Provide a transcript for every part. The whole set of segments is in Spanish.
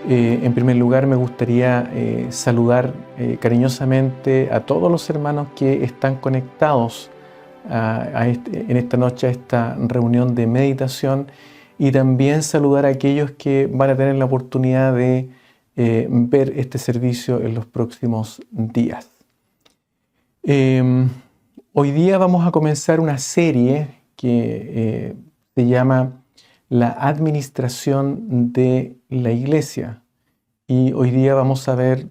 En primer lugar, me gustaría saludar cariñosamente a todos los hermanos que están conectados en esta noche a esta reunión de meditación, y también saludar a aquellos que van a tener la oportunidad de ver este servicio en los próximos días. Hoy día vamos a comenzar una serie que se llama La administración de la Iglesia. Y hoy día vamos a ver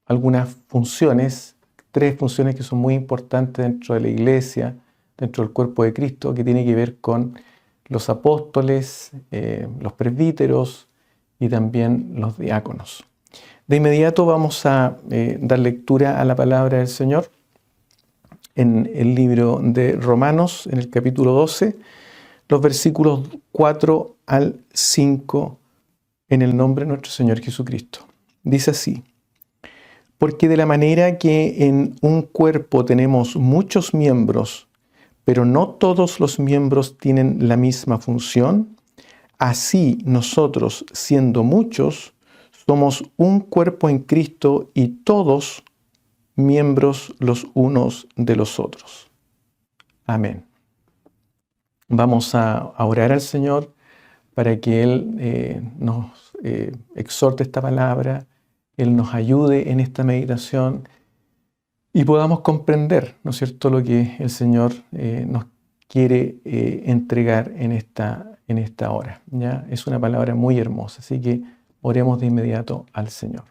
algunas funciones, 3 funciones que son muy importantes dentro de la Iglesia, dentro del cuerpo de Cristo, que tiene que ver con los apóstoles, los presbíteros y también los diáconos. De inmediato vamos a dar lectura a la palabra del Señor en el libro de Romanos, en el capítulo 12, los versículos 4 al 5, en el nombre de nuestro Señor Jesucristo. Dice así: porque de la manera que en un cuerpo tenemos muchos miembros, pero no todos los miembros tienen la misma función, así nosotros, siendo muchos, somos un cuerpo en Cristo y todos miembros los unos de los otros. Amén. Vamos a orar al Señor para que Él nos exhorte esta palabra, Él nos ayude en esta meditación y podamos comprender, ¿no es cierto?, lo que el Señor nos quiere entregar en esta hora. ¿Ya? Es una palabra muy hermosa, así que oremos de inmediato al Señor.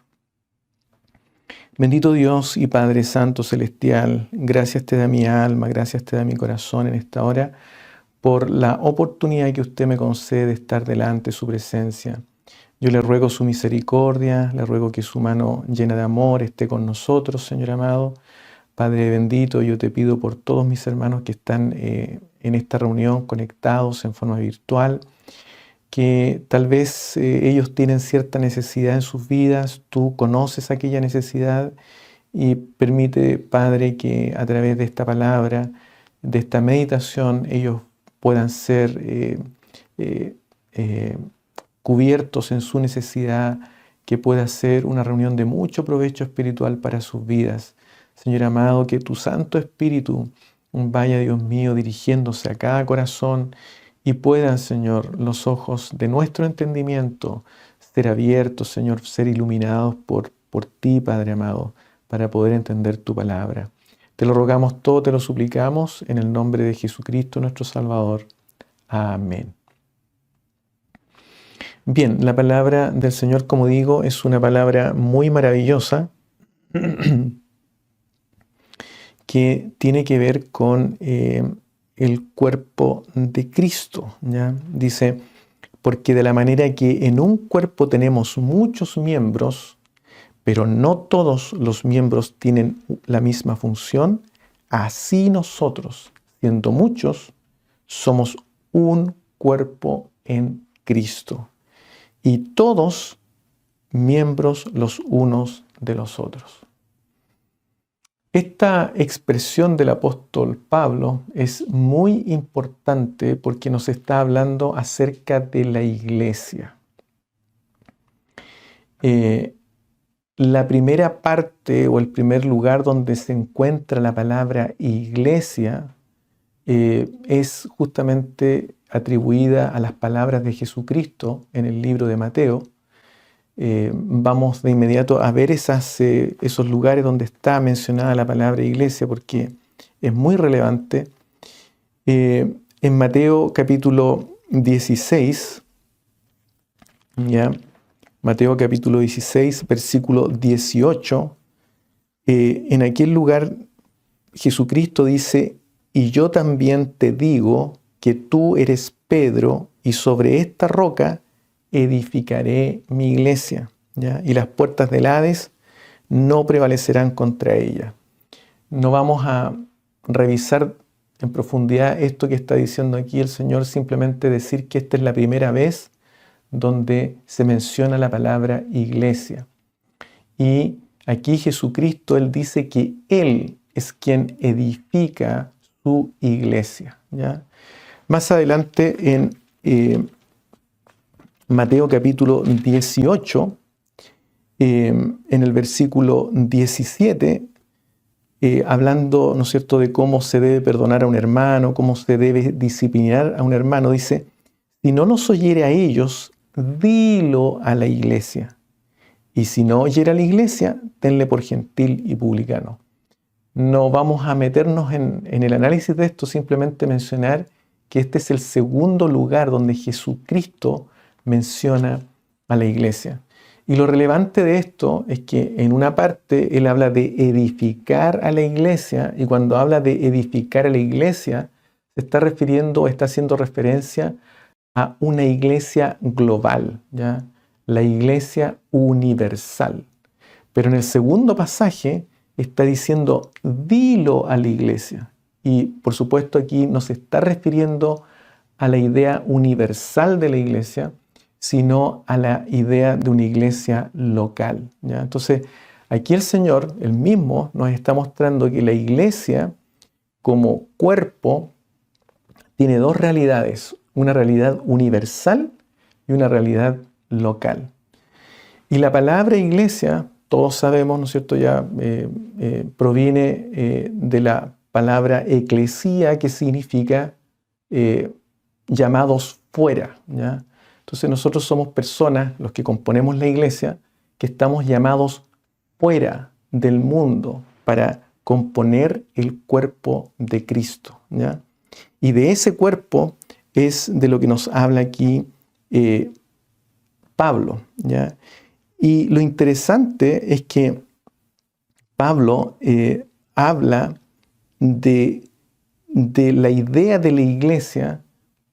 Bendito Dios y Padre Santo Celestial, gracias te da mi alma, gracias te da mi corazón en esta hora, por la oportunidad que usted me concede de estar delante de su presencia. Yo le ruego su misericordia, le ruego que su mano llena de amor esté con nosotros, Señor amado. Padre bendito, yo te pido por todos mis hermanos que están en esta reunión conectados en forma virtual, que tal vez ellos tienen cierta necesidad en sus vidas, tú conoces aquella necesidad y permite, Padre, que a través de esta palabra, de esta meditación, ellos puedan ser cubiertos en su necesidad, que pueda ser una reunión de mucho provecho espiritual para sus vidas. Señor amado, que tu Santo Espíritu vaya, Dios mío, dirigiéndose a cada corazón y puedan, Señor, los ojos de nuestro entendimiento ser abiertos, Señor, ser iluminados por ti, Padre amado, para poder entender tu palabra. Te lo rogamos todo, te lo suplicamos, en el nombre de Jesucristo, nuestro Salvador. Amén. Bien, la palabra del Señor, como digo, es una palabra muy maravillosa que tiene que ver con el cuerpo de Cristo. ¿Ya? Dice, porque de la manera que en un cuerpo tenemos muchos miembros, pero no todos los miembros tienen la misma función, así nosotros, siendo muchos, somos un cuerpo en Cristo, y todos miembros los unos de los otros. Esta expresión del apóstol Pablo es muy importante porque nos está hablando acerca de la iglesia. La primera parte o el primer lugar donde se encuentra la palabra iglesia es justamente atribuida a las palabras de Jesucristo en el libro de Mateo. Vamos de inmediato a ver esos lugares donde está mencionada la palabra iglesia porque es muy relevante. En Mateo capítulo 16, ¿ya? Mateo capítulo 16, versículo 18, en aquel lugar Jesucristo dice, y yo también te digo que tú eres Pedro, y sobre esta roca edificaré mi iglesia, ¿ya? Y las puertas del Hades no prevalecerán contra ella. No vamos a revisar en profundidad esto que está diciendo aquí el Señor, simplemente decir que esta es la primera vez donde se menciona la palabra iglesia. Y aquí Jesucristo, Él dice que Él es quien edifica su iglesia, ¿ya? Más adelante en Mateo capítulo 18, en el versículo 17, hablando, ¿no es cierto?, de cómo se debe perdonar a un hermano, cómo se debe disciplinar a un hermano, dice: si no los oyere a ellos, dilo a la iglesia. Y si no oyere a la iglesia, tenle por gentil y publicano. No vamos a meternos en el análisis de esto, simplemente mencionar que este es el segundo lugar donde Jesucristo menciona a la iglesia. Y lo relevante de esto es que en una parte Él habla de edificar a la iglesia, y cuando habla de edificar a la iglesia, se está refiriendo, está haciendo referencia a una iglesia global, ¿ya? La iglesia universal. Pero en el segundo pasaje está diciendo: dilo a la iglesia. Y por supuesto aquí no se está refiriendo a la idea universal de la iglesia, sino a la idea de una iglesia local, ¿ya? Entonces, aquí el Señor, Él mismo, nos está mostrando que la iglesia como cuerpo tiene dos realidades: una realidad universal y una realidad local. Y la palabra iglesia, todos sabemos, ¿no es cierto?, ya proviene de la palabra eclesía, que significa llamados fuera, ¿ya? Entonces nosotros somos personas, los que componemos la iglesia, que estamos llamados fuera del mundo para componer el cuerpo de Cristo, ¿ya? Y de ese cuerpo es de lo que nos habla aquí Pablo, ¿ya? Y lo interesante es que Pablo habla de la idea de la iglesia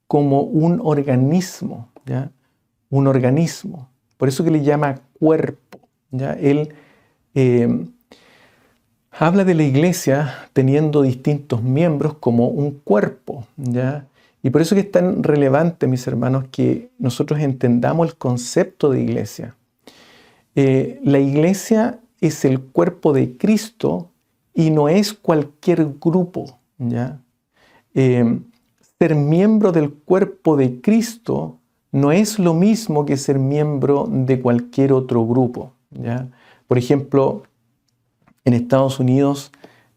como un organismo, ¿ya? Un organismo. Por eso que le llama cuerpo, ¿ya? Él habla de la iglesia teniendo distintos miembros como un cuerpo, ¿ya? Y por eso que es tan relevante, mis hermanos, que nosotros entendamos el concepto de iglesia. La iglesia es el cuerpo de Cristo y no es cualquier grupo, ¿ya? Ser miembro del cuerpo de Cristo no es lo mismo que ser miembro de cualquier otro grupo, ¿ya? Por ejemplo, en Estados Unidos,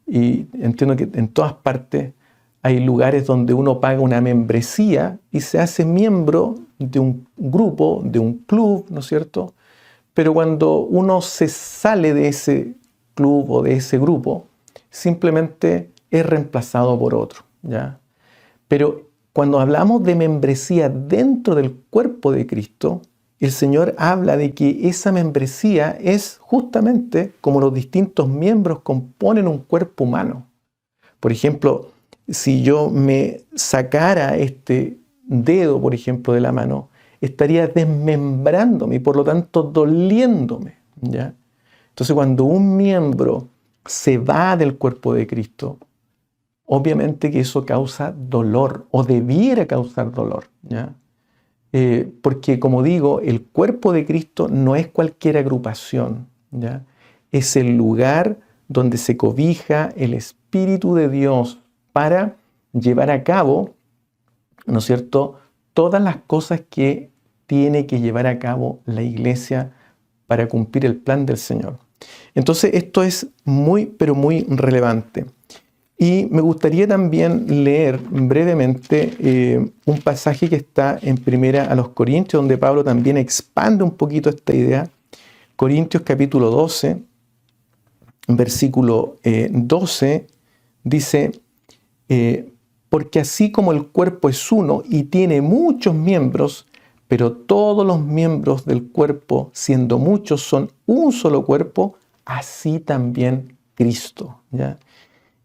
y entiendo que en todas partes, hay lugares donde uno paga una membresía y se hace miembro de un grupo, de un club, ¿no es cierto? Pero cuando uno se sale de ese club o de ese grupo, simplemente es reemplazado por otro, ¿ya? Pero cuando hablamos de membresía dentro del cuerpo de Cristo, el Señor habla de que esa membresía es justamente como los distintos miembros componen un cuerpo humano. Por ejemplo, si yo me sacara este dedo, por ejemplo, de la mano, estaría desmembrándome y por lo tanto doliéndome, ¿ya? Entonces, cuando un miembro se va del cuerpo de Cristo, obviamente que eso causa dolor o debiera causar dolor, ¿ya? Porque, como digo, el cuerpo de Cristo no es cualquier agrupación, ¿ya? Es el lugar donde se cobija el Espíritu de Dios para llevar a cabo, ¿no es cierto?, todas las cosas que tiene que llevar a cabo la iglesia para cumplir el plan del Señor. Entonces, esto es muy, pero muy relevante. Y me gustaría también leer brevemente un pasaje que está en Primera a los Corintios, donde Pablo también expande un poquito esta idea. Corintios capítulo 12, versículo 12, dice: porque así como el cuerpo es uno y tiene muchos miembros, pero todos los miembros del cuerpo, siendo muchos, son un solo cuerpo, así también Cristo, ¿ya?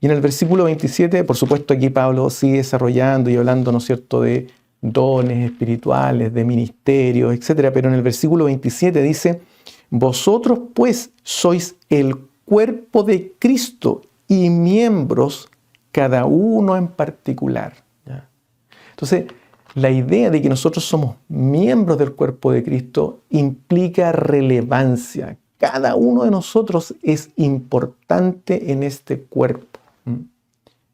Y en el versículo 27, por supuesto, aquí Pablo sigue desarrollando y hablando, ¿no es cierto?, de dones espirituales, de ministerios, etc. Pero en el versículo 27 dice: vosotros pues sois el cuerpo de Cristo y miembros cada uno en particular, ¿ya? Entonces, la idea de que nosotros somos miembros del cuerpo de Cristo implica relevancia. Cada uno de nosotros es importante en este cuerpo.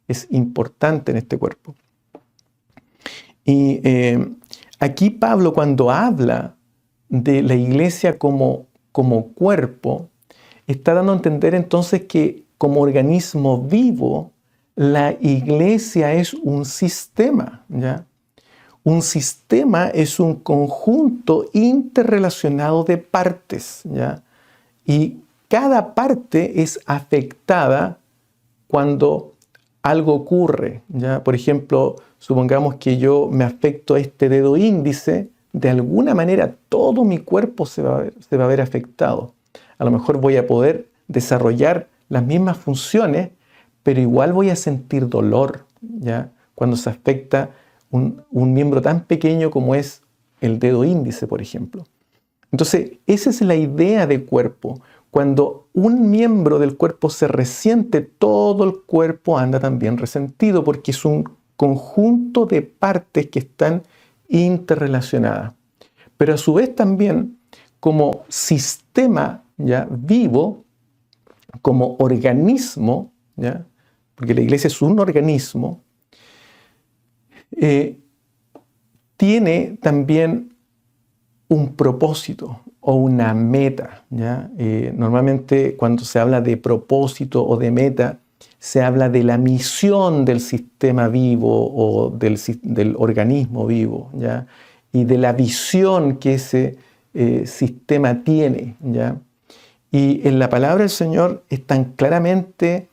Es importante en este cuerpo. Y aquí Pablo, cuando habla de la iglesia como cuerpo, está dando a entender entonces que como organismo vivo, la iglesia es un sistema, ¿ya? Un sistema es un conjunto interrelacionado de partes, ¿ya? Y cada parte es afectada cuando algo ocurre, ¿ya? Por ejemplo, supongamos que yo me afecto a este dedo índice, de alguna manera todo mi cuerpo se va a ver afectado. A lo mejor voy a poder desarrollar las mismas funciones, pero igual voy a sentir dolor, ¿ya? Cuando se afecta un miembro tan pequeño como es el dedo índice, por ejemplo. Entonces, esa es la idea de cuerpo. Cuando un miembro del cuerpo se resiente, todo el cuerpo anda también resentido, porque es un conjunto de partes que están interrelacionadas. Pero a su vez también, como sistema, ¿ya?, vivo, como organismo, ¿ya?, porque la iglesia es un organismo, tiene también un propósito o una meta, ¿ya? Normalmente cuando se habla de propósito o de meta, se habla de la misión del sistema vivo o del organismo vivo, ¿ya? Y de la visión que ese sistema tiene, ¿ya? Y en la palabra del Señor están claramente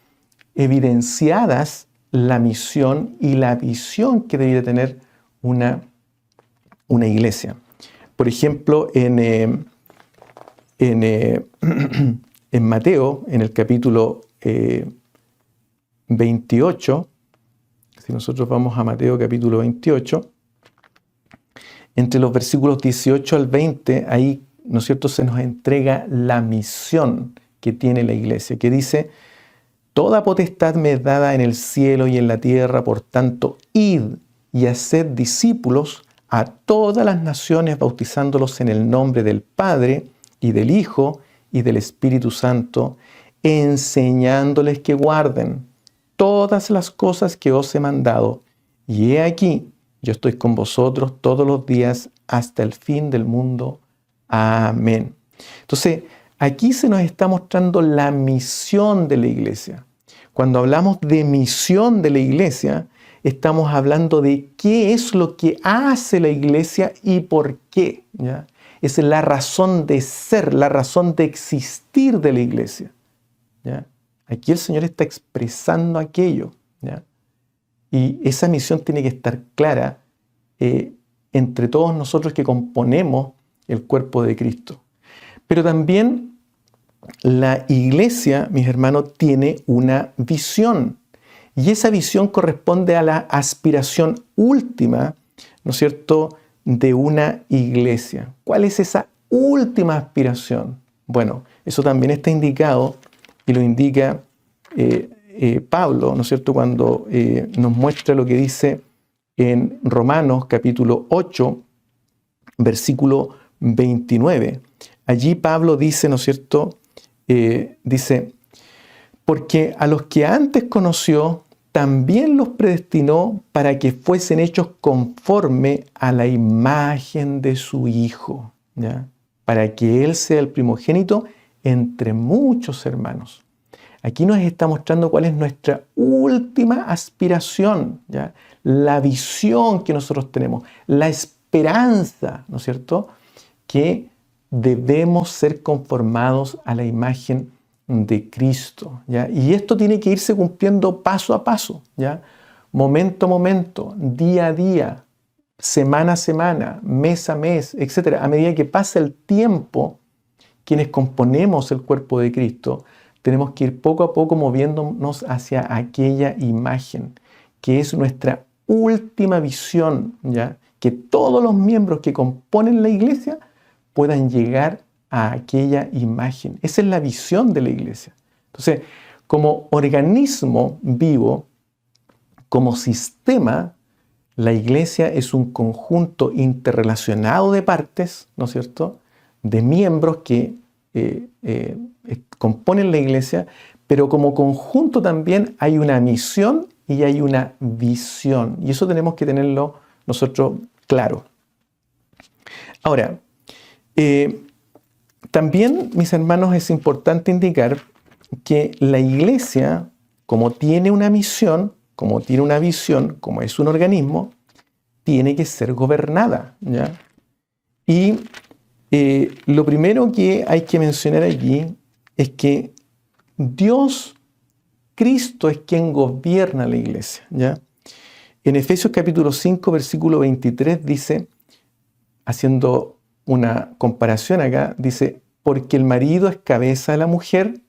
evidenciadas la misión y la visión que debería tener una iglesia. Por ejemplo, en Mateo, en el capítulo 28, si nosotros vamos a Mateo capítulo 28, entre los versículos 18 al 20, ahí, ¿no es cierto?, se nos entrega la misión que tiene la iglesia, que dice: toda potestad me es dada en el cielo y en la tierra, por tanto, id y haced discípulos a todas las naciones, bautizándolos en el nombre del Padre y del Hijo y del Espíritu Santo, enseñándoles que guarden todas las cosas que os he mandado. Y he aquí, yo estoy con vosotros todos los días hasta el fin del mundo. Amén. Entonces, aquí se nos está mostrando la misión de la iglesia. Cuando hablamos de misión de la iglesia, estamos hablando de qué es lo que hace la iglesia y por qué, ¿ya? Es la razón de ser, la razón de existir de la iglesia, ¿ya? Aquí el Señor está expresando aquello, ¿ya? Y esa misión tiene que estar clara entre todos nosotros que componemos el cuerpo de Cristo. Pero también la iglesia, mis hermanos, tiene una visión. Y esa visión corresponde a la aspiración última, ¿no es cierto?, de una iglesia. ¿Cuál es esa última aspiración? Bueno, eso también está indicado y lo indica Pablo, ¿no es cierto?, cuando nos muestra lo que dice en Romanos capítulo 8, versículo 29. Allí Pablo dice, ¿no es cierto?, dice: porque a los que antes conoció, también los predestinó para que fuesen hechos conforme a la imagen de su Hijo, ¿ya?, para que Él sea el primogénito entre muchos hermanos. Aquí nos está mostrando cuál es nuestra última aspiración, ¿ya?, la visión que nosotros tenemos, la esperanza, ¿no es cierto?, que debemos ser conformados a la imagen de Cristo, ¿ya? Y esto tiene que irse cumpliendo paso a paso, ¿ya?, momento a momento, día a día, semana a semana, mes a mes, etc. A medida que pasa el tiempo, quienes componemos el cuerpo de Cristo, tenemos que ir poco a poco moviéndonos hacia aquella imagen, que es nuestra última visión, ¿ya?, que todos los miembros que componen la iglesia puedan llegar a aquella imagen. Esa es la visión de la iglesia. Entonces, como organismo vivo, como sistema, La iglesia es un conjunto interrelacionado de partes, ¿no es cierto?, de miembros que componen la iglesia, pero como conjunto también hay una misión y hay una visión. Y eso tenemos que tenerlo nosotros claro. Ahora, también, mis hermanos, es importante indicar que la iglesia, como tiene una misión, como tiene una visión, como es un organismo, tiene que ser gobernada, ¿ya? Y lo primero que hay que mencionar allí es que Dios, Cristo, es quien gobierna la iglesia, ¿ya? En Efesios capítulo 5, versículo 23 dice, haciendo una comparación acá, dice, porque el marido es cabeza de la mujer,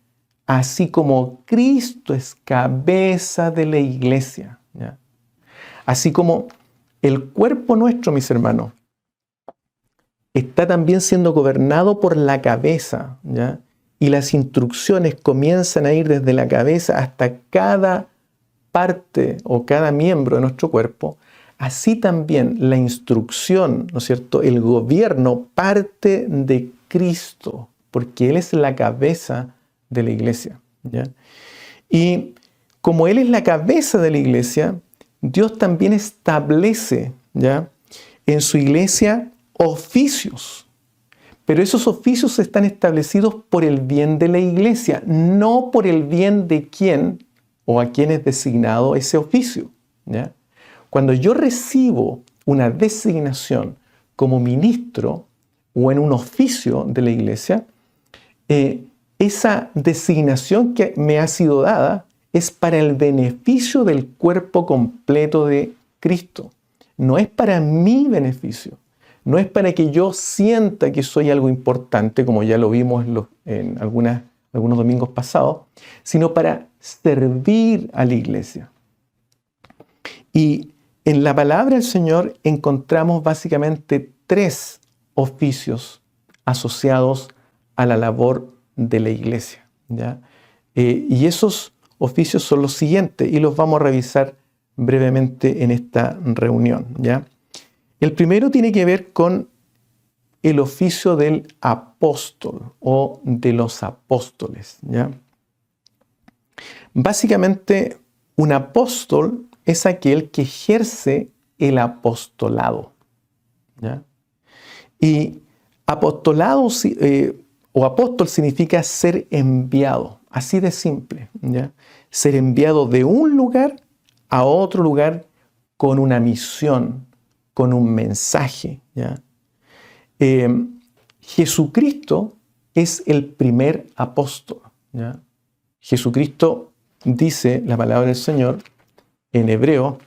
así como Cristo es cabeza de la iglesia, ¿ya? Así como el cuerpo nuestro, mis hermanos, está también siendo gobernado por la cabeza, ¿ya? Y las instrucciones comienzan a ir desde la cabeza hasta cada parte o cada miembro de nuestro cuerpo. Así también la instrucción, ¿no es cierto?, el gobierno parte de Cristo, porque Él es la cabeza de la iglesia, ¿ya? Y como Él es la cabeza de la iglesia, Dios también establece, ¿ya?, en su iglesia oficios. Pero esos oficios están establecidos por el bien de la iglesia, no por el bien de quién o a quién es designado ese oficio, ¿ya? Cuando yo recibo una designación como ministro o en un oficio de la iglesia, esa designación que me ha sido dada es para el beneficio del cuerpo completo de Cristo. No es para mi beneficio. No es para que yo sienta que soy algo importante, como ya lo vimos en algunos domingos pasados, sino para servir a la iglesia. Y en la palabra del Señor encontramos básicamente 3 oficios asociados a la labor de la iglesia, ¿ya? Y esos oficios son los siguientes y los vamos a revisar brevemente en esta reunión, ¿ya? El primero tiene que ver con el oficio del apóstol o de los apóstoles, ¿ya? Básicamente, un apóstol es aquel que ejerce el apostolado, ¿ya? Y apostolado o apóstol significa ser enviado, así de simple, ¿ya? Ser enviado de un lugar a otro lugar con una misión, con un mensaje, ¿ya? Jesucristo es el primer apóstol, ¿ya? Jesucristo dice la palabra del Señor en Hebreo,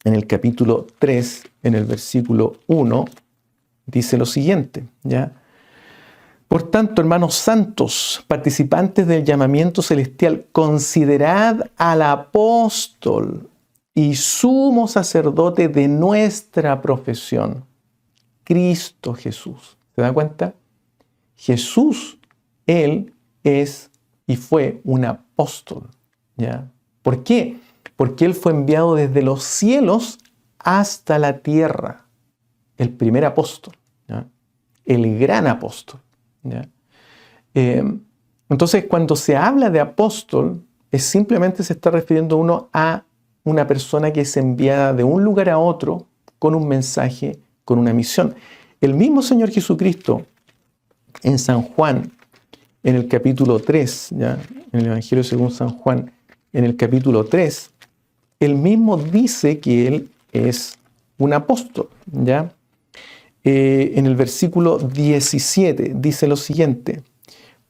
en el capítulo 3, en el versículo 1, dice lo siguiente, ¿ya? Por tanto, hermanos santos, participantes del llamamiento celestial, considerad al apóstol y sumo sacerdote de nuestra profesión, Cristo Jesús. ¿Se da cuenta? Jesús, Él es y fue un apóstol, ¿ya? ¿Por qué? Porque Él fue enviado desde los cielos hasta la tierra. El primer apóstol, ¿ya? El gran apóstol, ¿ya? Entonces, cuando se habla de apóstol, simplemente se está refiriendo uno a una persona que es enviada de un lugar a otro con un mensaje, con una misión. El mismo Señor Jesucristo, en San Juan, en el capítulo 3, ¿ya? En el Evangelio según San Juan, en el capítulo 3, Él mismo dice que Él es un apóstol, ¿ya? En el versículo 17 dice lo siguiente,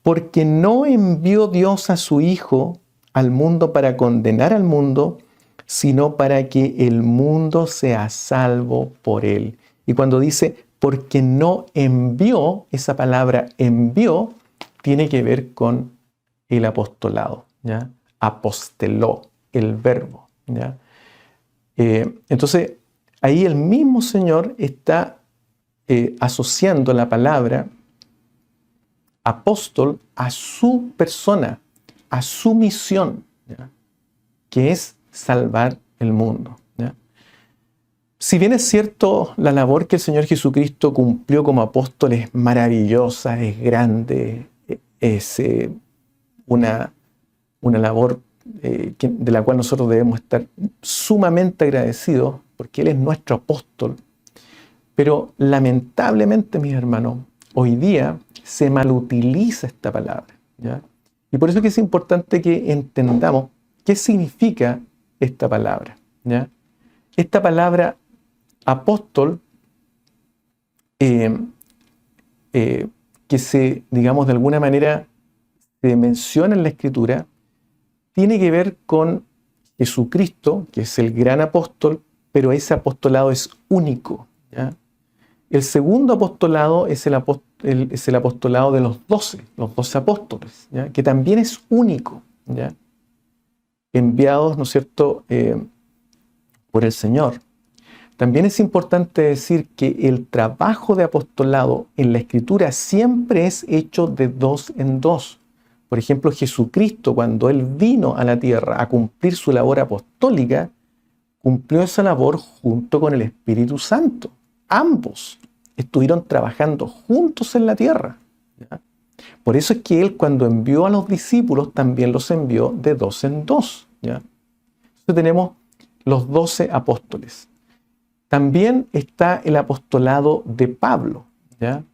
porque no envió Dios a su Hijo al mundo para condenar al mundo, sino para que el mundo sea salvo por Él. Y cuando dice, porque no envió, esa palabra envió, tiene que ver con el apostolado, ¿ya? Aposteló, el verbo, ¿ya? Entonces, ahí el mismo Señor está asociando la palabra apóstol a su persona, a su misión, ¿ya? Que es salvar el mundo, ¿ya? Si bien es cierto, la labor que el Señor Jesucristo cumplió como apóstol es maravillosa, es grande, es una labor de la cual nosotros debemos estar sumamente agradecidos, porque Él es nuestro apóstol. Pero lamentablemente, mis hermanos, hoy día se malutiliza esta palabra, ¿ya? Y por eso es que es importante que entendamos qué significa esta palabra, ¿ya? Esta palabra apóstol, que se, digamos, de alguna manera se menciona en la Escritura, tiene que ver con Jesucristo, que es el gran apóstol, pero ese apostolado es único, ¿ya? El segundo apostolado es el apostolado de los 12 apóstoles, ¿ya? Que también es único, ¿ya? Enviados, ¿no es cierto?, por el Señor. También es importante decir que el trabajo de apostolado en la Escritura siempre es hecho de dos en dos. Por ejemplo, Jesucristo, cuando Él vino a la tierra a cumplir su labor apostólica, cumplió esa labor junto con el Espíritu Santo. Ambos estuvieron trabajando juntos en la tierra, ¿ya? Por eso es que Él, cuando envió a los discípulos, también los envió de dos en dos, ¿ya? Entonces tenemos los 12 apóstoles. También está el apostolado de Pablo, ¿ya?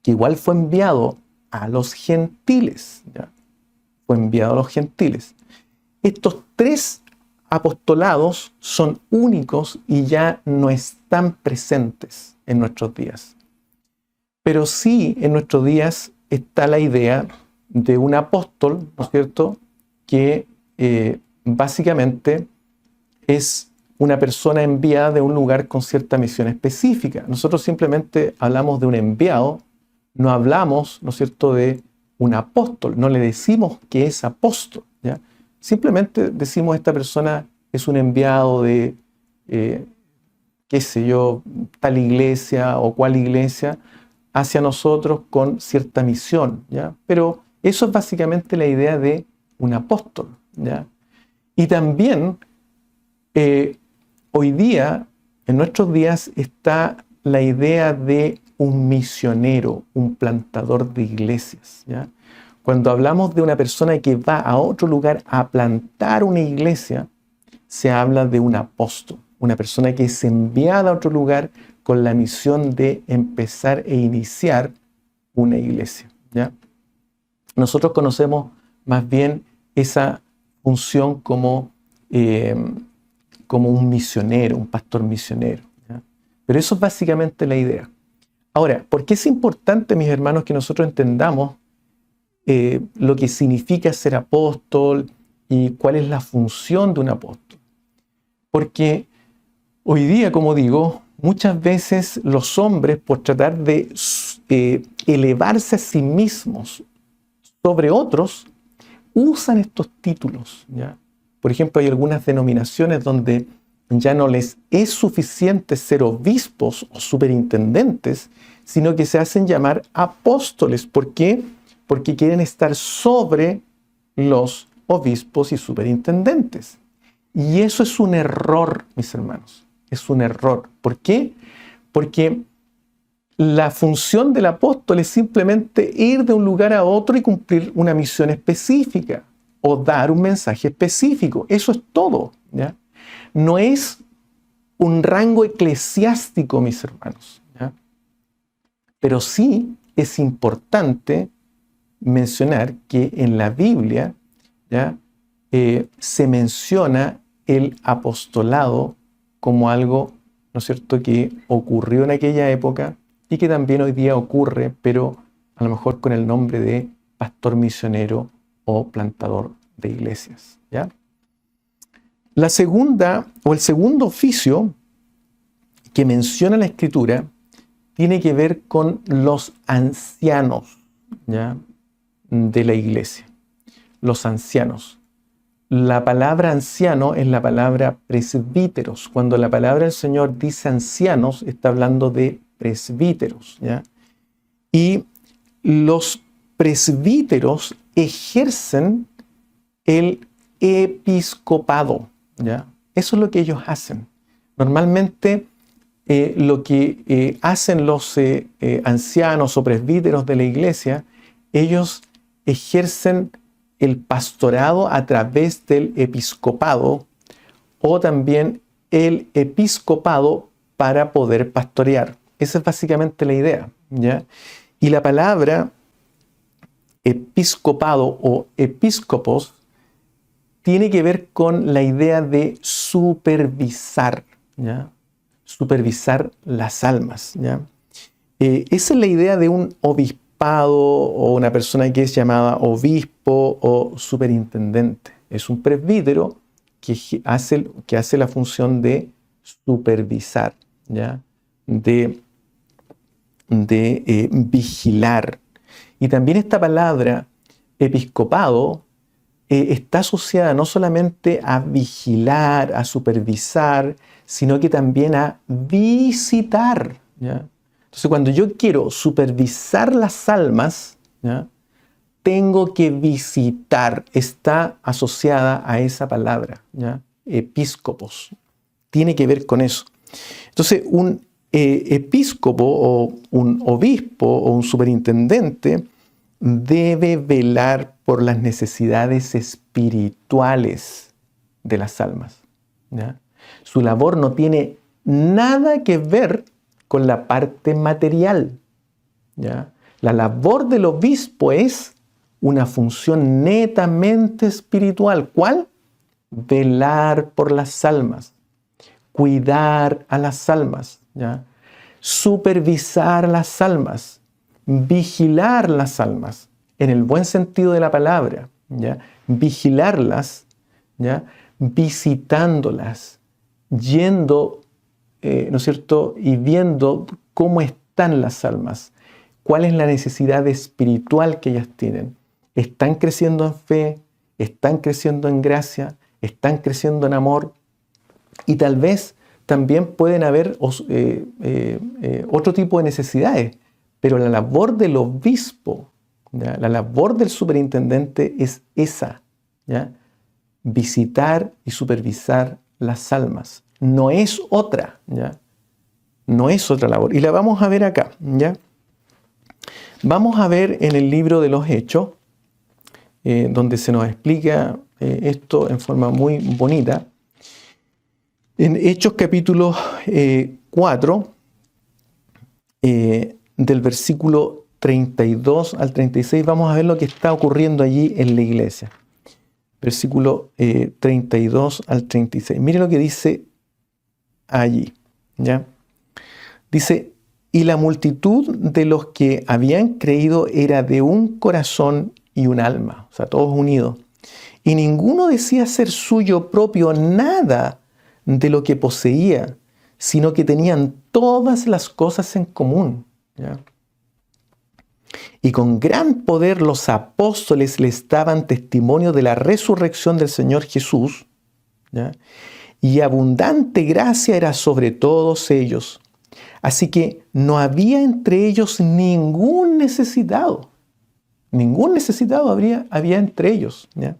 Que igual fue enviado a los gentiles, ¿ya? Fue enviado a los gentiles. Estos 3 apostolados son únicos y ya no están presentes en nuestros días. Pero sí en nuestros días está la idea de un apóstol, ¿no es cierto?, que básicamente es una persona enviada de un lugar con cierta misión específica. Nosotros simplemente hablamos de un enviado, no hablamos, ¿no es cierto?, de un apóstol, no le decimos que es apóstol, ¿ya? Simplemente decimos esta persona es un enviado de, qué sé yo, tal iglesia o cual iglesia hacia nosotros con cierta misión, ¿ya? Pero eso es básicamente la idea de un apóstol, ¿ya? Y también hoy día, en nuestros días, está la idea de un misionero, un plantador de iglesias, ¿ya? Cuando hablamos de una persona que va a otro lugar a plantar una iglesia, se habla de un apóstol, una persona que es enviada a otro lugar con la misión de empezar e iniciar una iglesia, ¿ya? Nosotros conocemos más bien esa función como un misionero, un pastor misionero, ¿ya? Pero eso es básicamente la idea. Ahora, ¿por qué es importante, mis hermanos, que nosotros entendamos lo que significa ser apóstol y cuál es la función de un apóstol? Porque hoy día, como digo, muchas veces los hombres, por tratar de elevarse a sí mismos sobre otros, usan estos títulos, ¿ya? Por ejemplo, hay algunas denominaciones donde ya no les es suficiente ser obispos o superintendentes, sino que se hacen llamar apóstoles. ¿Por qué? Porque quieren estar sobre los obispos y superintendentes. Y eso es un error, mis hermanos. Es un error. ¿Por qué? Porque la función del apóstol es simplemente ir de un lugar a otro y cumplir una misión específica o dar un mensaje específico. Eso es todo, ¿ya? No es un rango eclesiástico, mis hermanos, ¿ya? Pero sí es importante mencionar que en la Biblia, ¿ya?, se menciona el apostolado como algo, ¿no es cierto?, que ocurrió en aquella época y que también hoy día ocurre, pero a lo mejor con el nombre de pastor misionero o plantador de iglesias, ¿ya? La segunda o el segundo oficio que menciona la Escritura tiene que ver con los ancianos, ¿ya?, de la iglesia. Los ancianos. La palabra anciano es la palabra presbíteros. Cuando la palabra del Señor dice ancianos, está hablando de presbíteros, ¿ya? Y los presbíteros ejercen el episcopado, ¿ya? Eso es lo que ellos hacen. Normalmente lo que hacen los ancianos o presbíteros de la iglesia, ellos ejercen el pastorado a través del episcopado o también el episcopado para poder pastorear. Esa es básicamente la idea, ¿ya? Y la palabra episcopado o episcopos tiene que ver con la idea de supervisar, ¿ya? Supervisar las almas, ¿ya? Esa es la idea de un obispado o una persona que es llamada obispo o superintendente. Es un presbítero que hace la función de supervisar, ¿ya? De vigilar. Y también esta palabra episcopado está asociada no solamente a vigilar, a supervisar, sino que también a visitar, ¿ya? Entonces, cuando yo quiero supervisar las almas, ¿ya?, tengo que visitar. Está asociada a esa palabra, ¿ya? Episcopos. Tiene que ver con eso. Entonces, un episcopo o un obispo o un superintendente debe velar por las necesidades espirituales de las almas, ¿ya? Su labor no tiene nada que ver con la parte material, ¿ya? La labor del obispo es una función netamente espiritual. ¿Cuál? Velar por las almas, cuidar a las almas, ¿ya? Supervisar las almas, vigilar las almas, en el buen sentido de la palabra, ¿ya? Vigilarlas, ¿ya? Visitándolas, yendo, ¿no es cierto?, y viendo cómo están las almas, cuál es la necesidad espiritual que ellas tienen. ¿Están creciendo en fe? ¿Están creciendo en gracia? ¿Están creciendo en amor? Y tal vez también pueden haber otro tipo de necesidades, pero la labor del obispo, ¿ya?, la labor del superintendente es esa, ¿ya? Visitar y supervisar las almas. No es otra, ¿ya? No es otra labor. Y la vamos a ver acá, ¿ya? Vamos a ver en el libro de los Hechos, donde se nos explica esto en forma muy bonita. En Hechos capítulo 4, del versículo 32 al 36, vamos a ver lo que está ocurriendo allí en la iglesia. Versículo 32 al 36. Mire lo que dice allí, ¿ya? Dice: y la multitud de los que habían creído era de un corazón y un alma, o sea, todos unidos. Y ninguno decía ser suyo propio nada de lo que poseía, sino que tenían todas las cosas en común, ¿ya? Y con gran poder los apóstoles les daban testimonio de la resurrección del Señor Jesús, ¿ya? Y abundante gracia era sobre todos ellos. Así que no había entre ellos ningún necesitado. Ningún necesitado había entre ellos, ¿ya?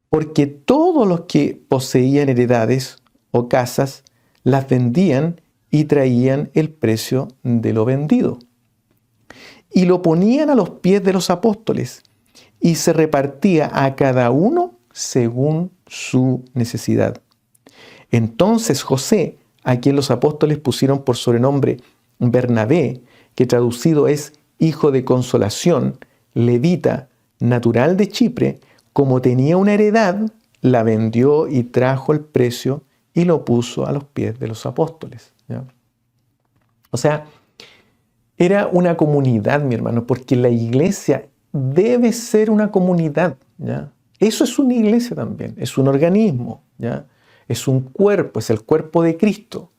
Porque todos los que poseían heredades o casas las vendían y traían el precio de lo vendido. Y lo ponían a los pies de los apóstoles y se repartía a cada uno según su necesidad. Entonces José, a quien los apóstoles pusieron por sobrenombre Bernabé, que traducido es hijo de consolación, levita, natural de Chipre, como tenía una heredad, la vendió y trajo el precio y lo puso a los pies de los apóstoles, ¿ya? O sea, era una comunidad, mi hermano, porque la iglesia debe ser una comunidad, ¿ya? Eso es una iglesia también, es un organismo, ¿ya? Es un cuerpo, es el cuerpo de Cristo,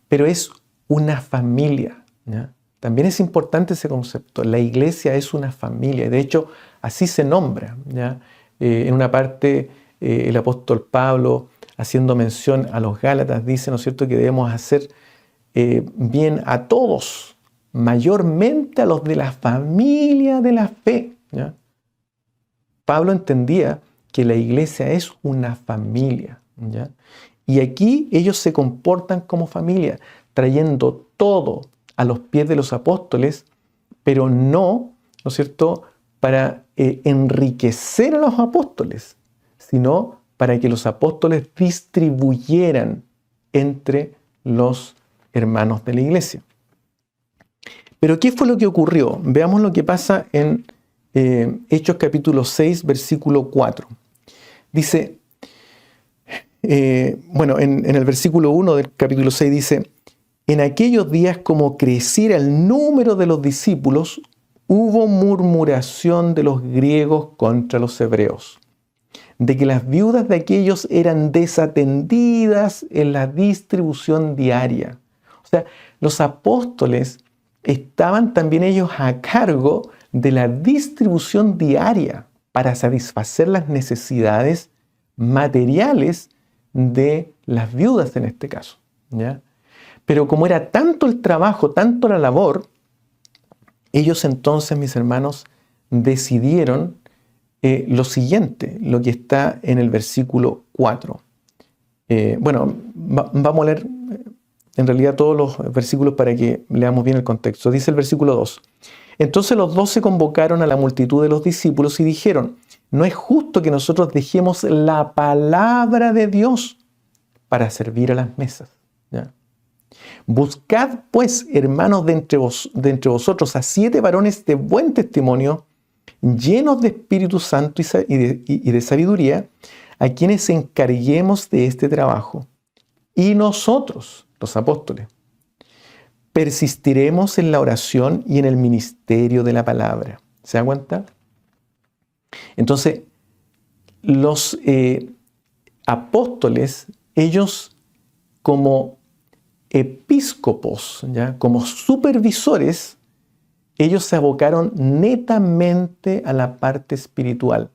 pero es una familia, ¿ya? También es importante ese concepto. La iglesia es una familia, de hecho, así se nombra, ¿ya? En una parte, el apóstol Pablo, haciendo mención a los Gálatas, dice, ¿no es cierto?, que debemos hacer bien a todos, mayormente a los de la familia de la fe, ¿ya? Pablo entendía que la iglesia es una familia, ¿ya? Y aquí ellos se comportan como familia, trayendo todo a los pies de los apóstoles, pero no, ¿no es cierto?, para enriquecer a los apóstoles, sino para que los apóstoles distribuyeran entre los hermanos de la iglesia. Pero ¿qué fue lo que ocurrió? Veamos lo que pasa en Hechos capítulo 6, versículo 4. Dice, en el versículo 1 del capítulo 6 dice, en aquellos días, como creciera el número de los discípulos, hubo murmuración de los griegos contra los hebreos, de que las viudas de aquellos eran desatendidas en la distribución diaria. O sea, los apóstoles estaban también ellos a cargo de la distribución diaria para satisfacer las necesidades materiales de las viudas en este caso, ¿ya? Pero como era tanto el trabajo, tanto la labor, ellos entonces, mis hermanos, decidieron lo siguiente, lo que está en el versículo 4. Vamos a leer en realidad todos los versículos para que leamos bien el contexto. Dice el versículo 2. Entonces los 12 convocaron a la multitud de los discípulos y dijeron, no es justo que nosotros dejemos la palabra de Dios para servir a las mesas, ¿ya? Buscad, pues, hermanos, de entre vosotros a 7 varones de buen testimonio, llenos de Espíritu Santo y de sabiduría, a quienes encarguemos de este trabajo. Y nosotros, los apóstoles, persistiremos en la oración y en el ministerio de la palabra. ¿Se da cuenta? Entonces, los apóstoles, ellos como episcopos, ¿ya?, como supervisores, ellos se abocaron netamente a la parte espiritual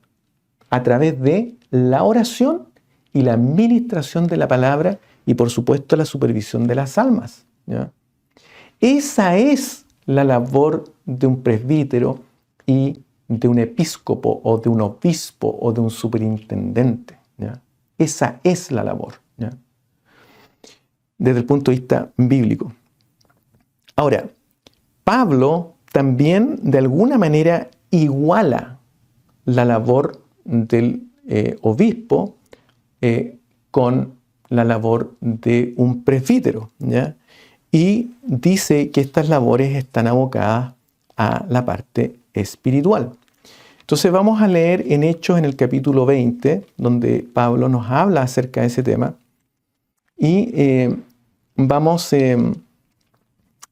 a través de la oración y la administración de la palabra y, por supuesto, la supervisión de las almas, ¿ya? Esa es la labor de un presbítero y de un episcopo o de un obispo o de un superintendente, ¿ya? Esa es la labor, ¿ya?, desde el punto de vista bíblico. Ahora, Pablo también de alguna manera iguala la labor del obispo con la labor de un presbítero, ¿ya? Y dice que estas labores están abocadas a la parte espiritual. Entonces vamos a leer en Hechos en el capítulo 20, donde Pablo nos habla acerca de ese tema. Y vamos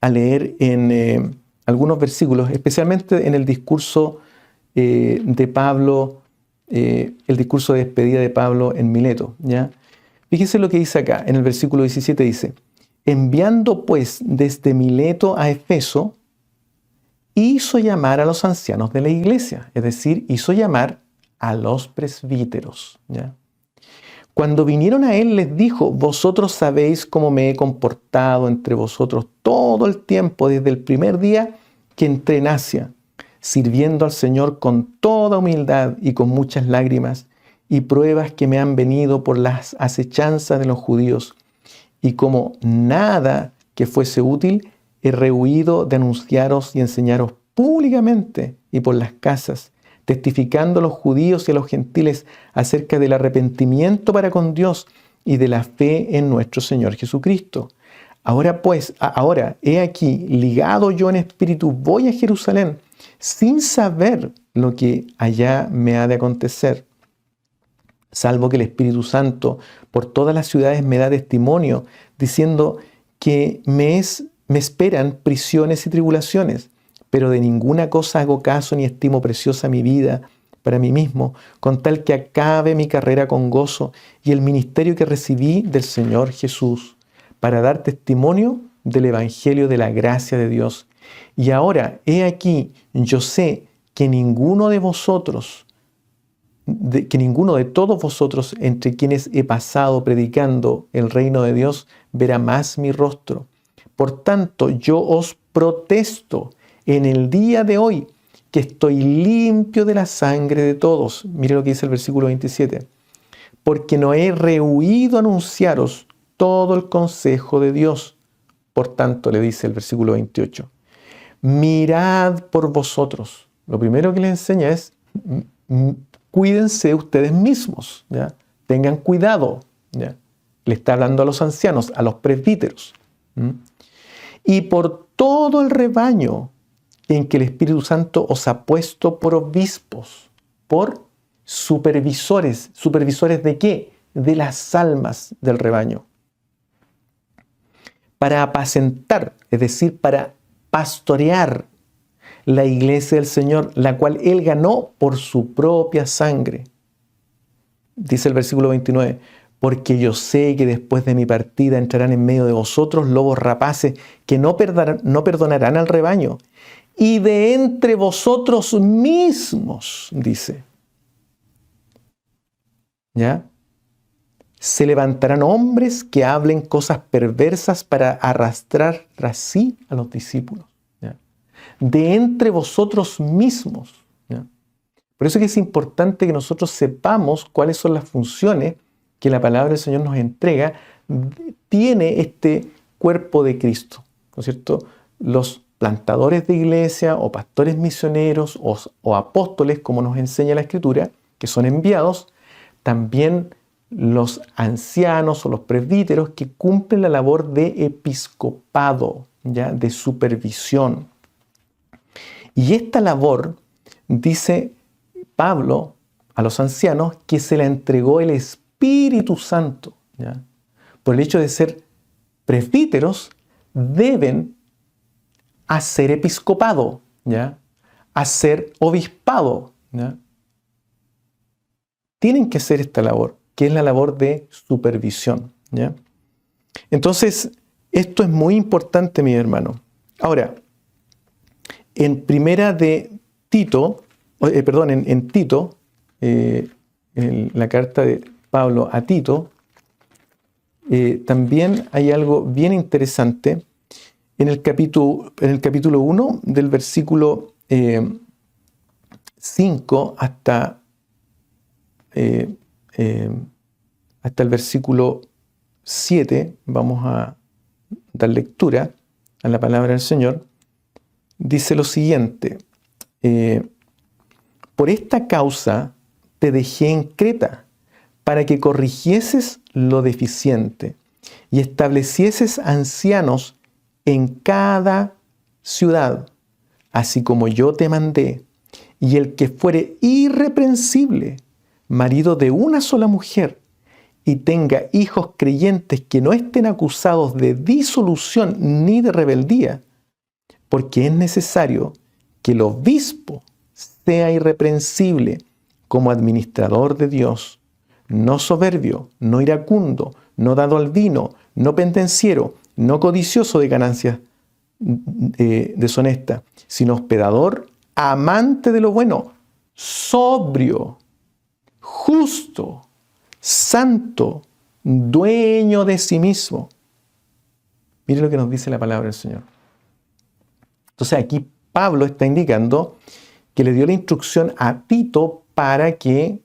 a leer en algunos versículos, especialmente en el discurso de Pablo, el discurso de despedida de Pablo en Mileto, ¿ya? Fíjense lo que dice acá, en el versículo 17 dice, enviando pues desde Mileto a Efeso, hizo llamar a los ancianos de la iglesia, es decir, hizo llamar a los presbíteros, ¿ya? Cuando vinieron a él les dijo, vosotros sabéis cómo me he comportado entre vosotros todo el tiempo desde el primer día que entré en Asia, sirviendo al Señor con toda humildad y con muchas lágrimas y pruebas que me han venido por las acechanzas de los judíos. Y como nada que fuese útil, he rehuido de anunciaros y enseñaros públicamente y por las casas, testificando a los judíos y a los gentiles acerca del arrepentimiento para con Dios y de la fe en nuestro Señor Jesucristo. Ahora pues, he aquí, ligado yo en espíritu, voy a Jerusalén, sin saber lo que allá me ha de acontecer, salvo que el Espíritu Santo por todas las ciudades me da testimonio, diciendo que me esperan prisiones y tribulaciones, pero de ninguna cosa hago caso ni estimo preciosa mi vida para mí mismo, con tal que acabe mi carrera con gozo y el ministerio que recibí del Señor Jesús, para dar testimonio del Evangelio de la gracia de Dios. Y ahora, he aquí, yo sé que ninguno de todos vosotros, entre quienes he pasado predicando el reino de Dios, verá más mi rostro. Por tanto, yo os protesto en el día de hoy que estoy limpio de la sangre de todos. Mire lo que dice el versículo 27. porque no he rehuido anunciaros todo el consejo de Dios. Por tanto, le dice el versículo 28, mirad por vosotros. Lo primero que le enseña es, cuídense ustedes mismos, ¿ya? Tengan cuidado, ¿ya? Le está hablando a los ancianos, a los presbíteros. Y por todo el rebaño en que el Espíritu Santo os ha puesto por obispos, por supervisores. ¿Supervisores de qué? De las almas del rebaño. Para apacentar, es decir, para pastorear la iglesia del Señor, la cual Él ganó por su propia sangre. Dice el versículo 29, porque yo sé que después de mi partida entrarán en medio de vosotros lobos rapaces que no perdonarán al rebaño. Y de entre vosotros mismos, dice, ¿ya? Se levantarán hombres que hablen cosas perversas para arrastrar así a los discípulos. ¿Ya? De entre vosotros mismos. ¿Ya? Por eso es que es importante que nosotros sepamos cuáles son las funciones que la palabra del Señor nos entrega. Tiene este cuerpo de Cristo, ¿no es cierto? Los plantadores de iglesia o pastores misioneros o apóstoles, como nos enseña la Escritura, que son enviados, también los ancianos o los presbíteros que cumplen la labor de episcopado, ¿ya? De supervisión. Y esta labor, dice Pablo a los ancianos, que se la entregó el Espíritu Santo, ¿ya? Por el hecho de ser presbíteros, deben hacer episcopado, ¿ya? Hacer obispado, ¿ya? Tienen que hacer esta labor, que es la labor de supervisión, ¿ya? Entonces, esto es muy importante, mi hermano. Ahora, en primera de Tito, en Tito, en la carta de Pablo a Tito, también hay algo bien interesante en el capítulo 1, del versículo 5 hasta el versículo 7, vamos a dar lectura a la palabra del Señor. Dice lo siguiente, por esta causa te dejé en Creta, para que corrigieses lo deficiente y establecieses ancianos en cada ciudad, así como yo te mandé, y el que fuere irreprensible, marido de una sola mujer, y tenga hijos creyentes que no estén acusados de disolución ni de rebeldía, porque es necesario que el obispo sea irreprensible como administrador de Dios, no soberbio, no iracundo, no dado al vino, no pendenciero, no codicioso de ganancias deshonestas, sino hospedador, amante de lo bueno, sobrio, justo, santo, dueño de sí mismo. Mire lo que nos dice la palabra del Señor. Entonces aquí Pablo está indicando que le dio la instrucción a Tito para que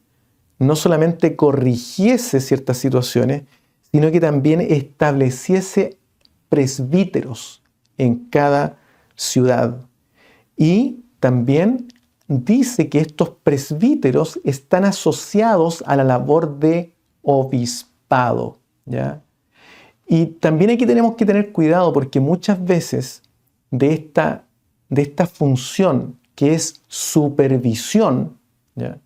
no solamente corrigiese ciertas situaciones, sino que también estableciese presbíteros en cada ciudad. Y también dice que estos presbíteros están asociados a la labor de obispado, ¿ya? Y también aquí tenemos que tener cuidado porque muchas veces de esta función que es supervisión, ¿ya?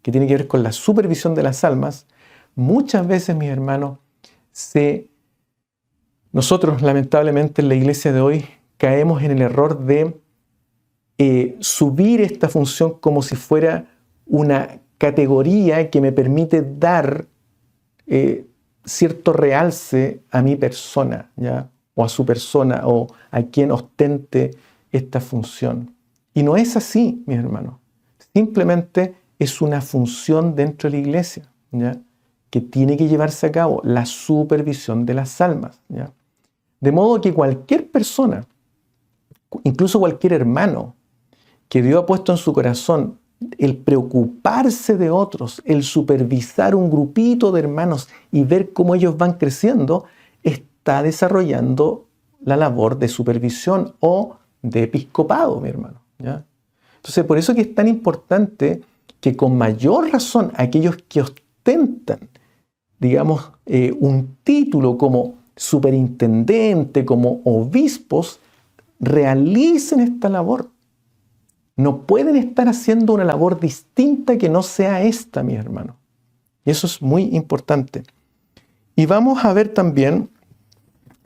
Que tiene que ver con la supervisión de las almas, muchas veces, mis hermanos, nosotros lamentablemente en la iglesia de hoy caemos en el error de subir esta función como si fuera una categoría que me permite dar cierto realce a mi persona, ¿ya? O a su persona, o a quien ostente esta función. Y no es así, mis hermanos. Simplemente es una función dentro de la iglesia, ¿ya? Que tiene que llevarse a cabo, la supervisión de las almas, ¿ya? De modo que cualquier persona, incluso cualquier hermano, que Dios ha puesto en su corazón el preocuparse de otros, el supervisar un grupito de hermanos y ver cómo ellos van creciendo, está desarrollando la labor de supervisión o de episcopado, mi hermano, ¿ya? Entonces, por eso que es tan importante que con mayor razón aquellos que ostentan, digamos, un título como superintendente, como obispos, realicen esta labor. No pueden estar haciendo una labor distinta que no sea esta, mis hermanos. Y eso es muy importante. Y vamos a ver también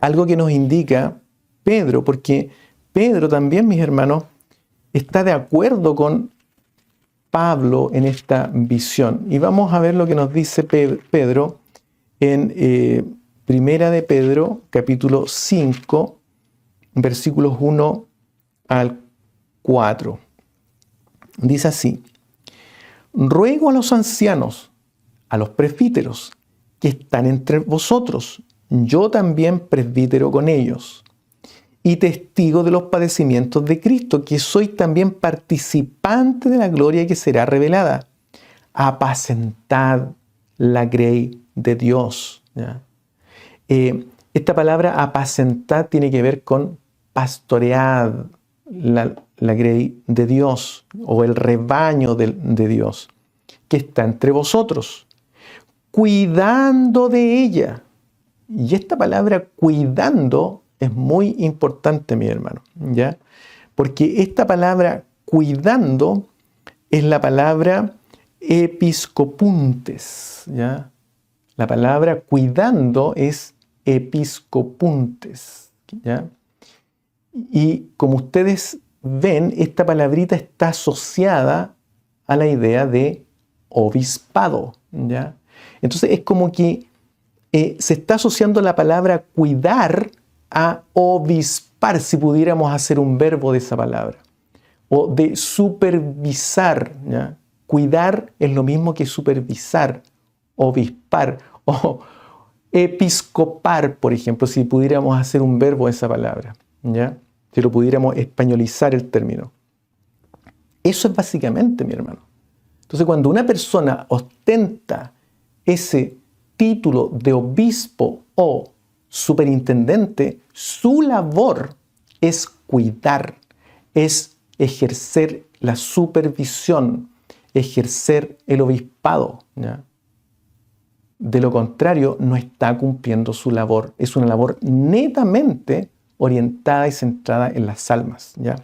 algo que nos indica Pedro, porque Pedro también, mis hermanos, está de acuerdo con Pablo en esta visión. Y vamos a ver lo que nos dice Pedro en Primera de Pedro, capítulo 5, versículos 1 al 4. Dice así: ruego a los ancianos, a los presbíteros, que están entre vosotros, yo también presbítero con ellos, y testigo de los padecimientos de Cristo, que soy también participante de la gloria que será revelada. Apacentad la grey de Dios. ¿Ya? Esta palabra apacentad tiene que ver con pastoread la grey de Dios, o el rebaño de Dios, que está entre vosotros, cuidando de ella. Y esta palabra cuidando es muy importante, mi hermano, ¿ya? Porque esta palabra cuidando es la palabra episcopuntes, ¿ya? La palabra cuidando es episcopuntes, ¿ya? Y como ustedes ven, esta palabrita está asociada a la idea de obispado, ¿ya? Entonces es como que se está asociando la palabra cuidar a obispar, si pudiéramos hacer un verbo de esa palabra, o de supervisar, ¿ya? Cuidar es lo mismo que supervisar, obispar, o episcopar, por ejemplo, si pudiéramos hacer un verbo de esa palabra, ¿ya? Si lo pudiéramos españolizar el término. Eso es básicamente, mi hermano. Entonces, cuando una persona ostenta ese título de obispo o superintendente, su labor es cuidar, es ejercer la supervisión, ejercer el obispado, ¿ya? De lo contrario, no está cumpliendo su labor. Es una labor netamente orientada y centrada en las almas, ¿ya?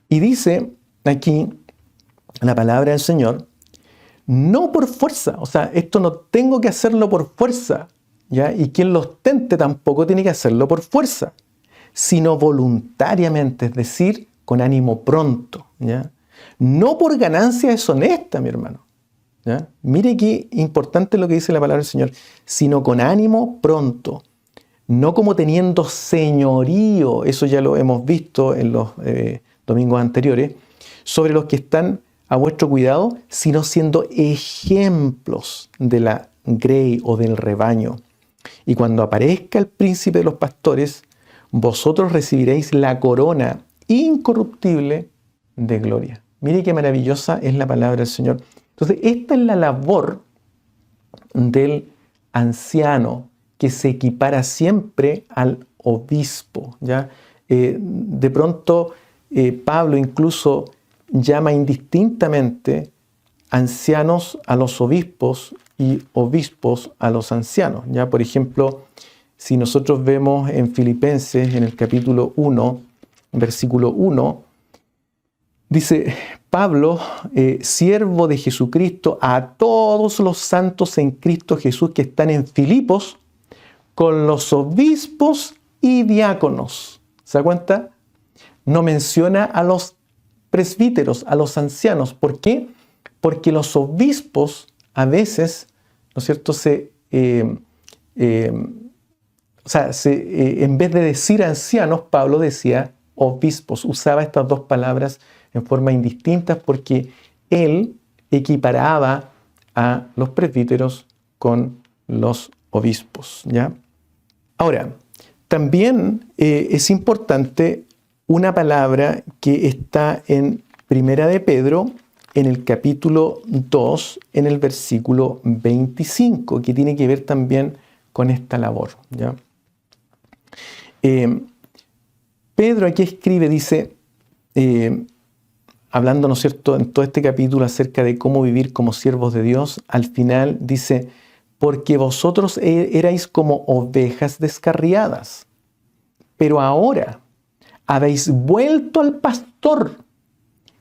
Y dice aquí la palabra del Señor, no por fuerza, o sea, esto no tengo que hacerlo por fuerza, ¿ya? Y quien lo ostente tampoco tiene que hacerlo por fuerza, sino voluntariamente, es decir, con ánimo pronto, ¿ya? No por ganancia deshonesta, mi hermano, ¿ya? Mire qué importante lo que dice la palabra del Señor, sino con ánimo pronto, no como teniendo señorío, eso ya lo hemos visto en los domingos anteriores, sobre los que están a vuestro cuidado, sino siendo ejemplos de la grey o del rebaño. Y cuando aparezca el príncipe de los pastores, vosotros recibiréis la corona incorruptible de gloria. Mire qué maravillosa es la palabra del Señor. Entonces, esta es la labor del anciano, que se equipara siempre al obispo, ¿ya? De pronto, Pablo incluso llama indistintamente ancianos a los obispos y obispos a los ancianos, ¿ya? Por ejemplo, si nosotros vemos en Filipenses, en el capítulo 1, versículo 1, dice Pablo, siervo de Jesucristo, a todos los santos en Cristo Jesús que están en Filipos, con los obispos y diáconos. ¿Se da cuenta? No menciona a los presbíteros, a los ancianos. ¿Por qué? Porque los obispos a veces, ¿no es cierto?, en vez de decir ancianos, Pablo decía obispos. Usaba estas dos palabras en forma indistinta porque él equiparaba a los presbíteros con los obispos, ¿ya? Ahora, también es importante una palabra que está en Primera de Pedro, en el capítulo 2, en el versículo 25, que tiene que ver también con esta labor, ¿ya? Pedro aquí escribe, dice, hablando, ¿no es cierto?, en todo este capítulo acerca de cómo vivir como siervos de Dios, al final dice, porque vosotros erais como ovejas descarriadas, pero ahora habéis vuelto al pastor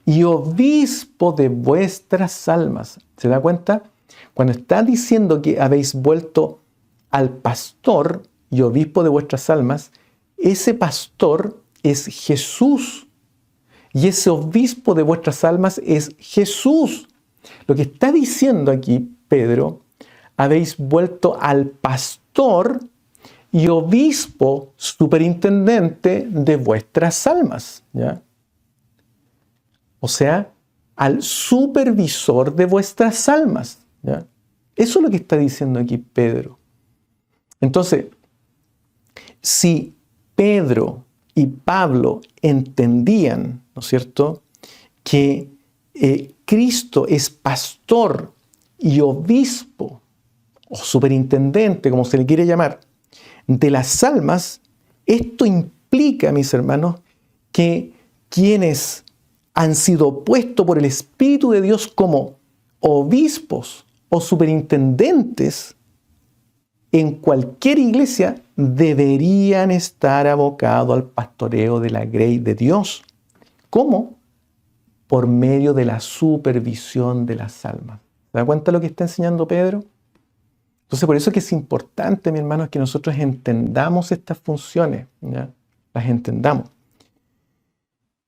y obispo de vuestras almas. ¿Se da cuenta? Cuando está diciendo que habéis vuelto al pastor y obispo de vuestras almas, ese pastor es Jesús y ese obispo de vuestras almas es Jesús. Lo que está diciendo aquí Pedro, habéis vuelto al pastor y obispo superintendente de vuestras almas, ¿ya? O sea, al supervisor de vuestras almas, ¿ya? Eso es lo que está diciendo aquí Pedro. Entonces, si Pedro y Pablo entendían, ¿no es cierto?, que Cristo es pastor y obispo, o superintendente, como se le quiere llamar, de las almas, esto implica, mis hermanos, que quienes han sido puestos por el Espíritu de Dios como obispos o superintendentes en cualquier iglesia deberían estar abocados al pastoreo de la grey de Dios. ¿Cómo? Por medio de la supervisión de las almas. ¿Se da cuenta de lo que está enseñando Pedro? Entonces, por eso es que es importante, mi hermano, que nosotros entendamos estas funciones, ¿ya? Las entendamos.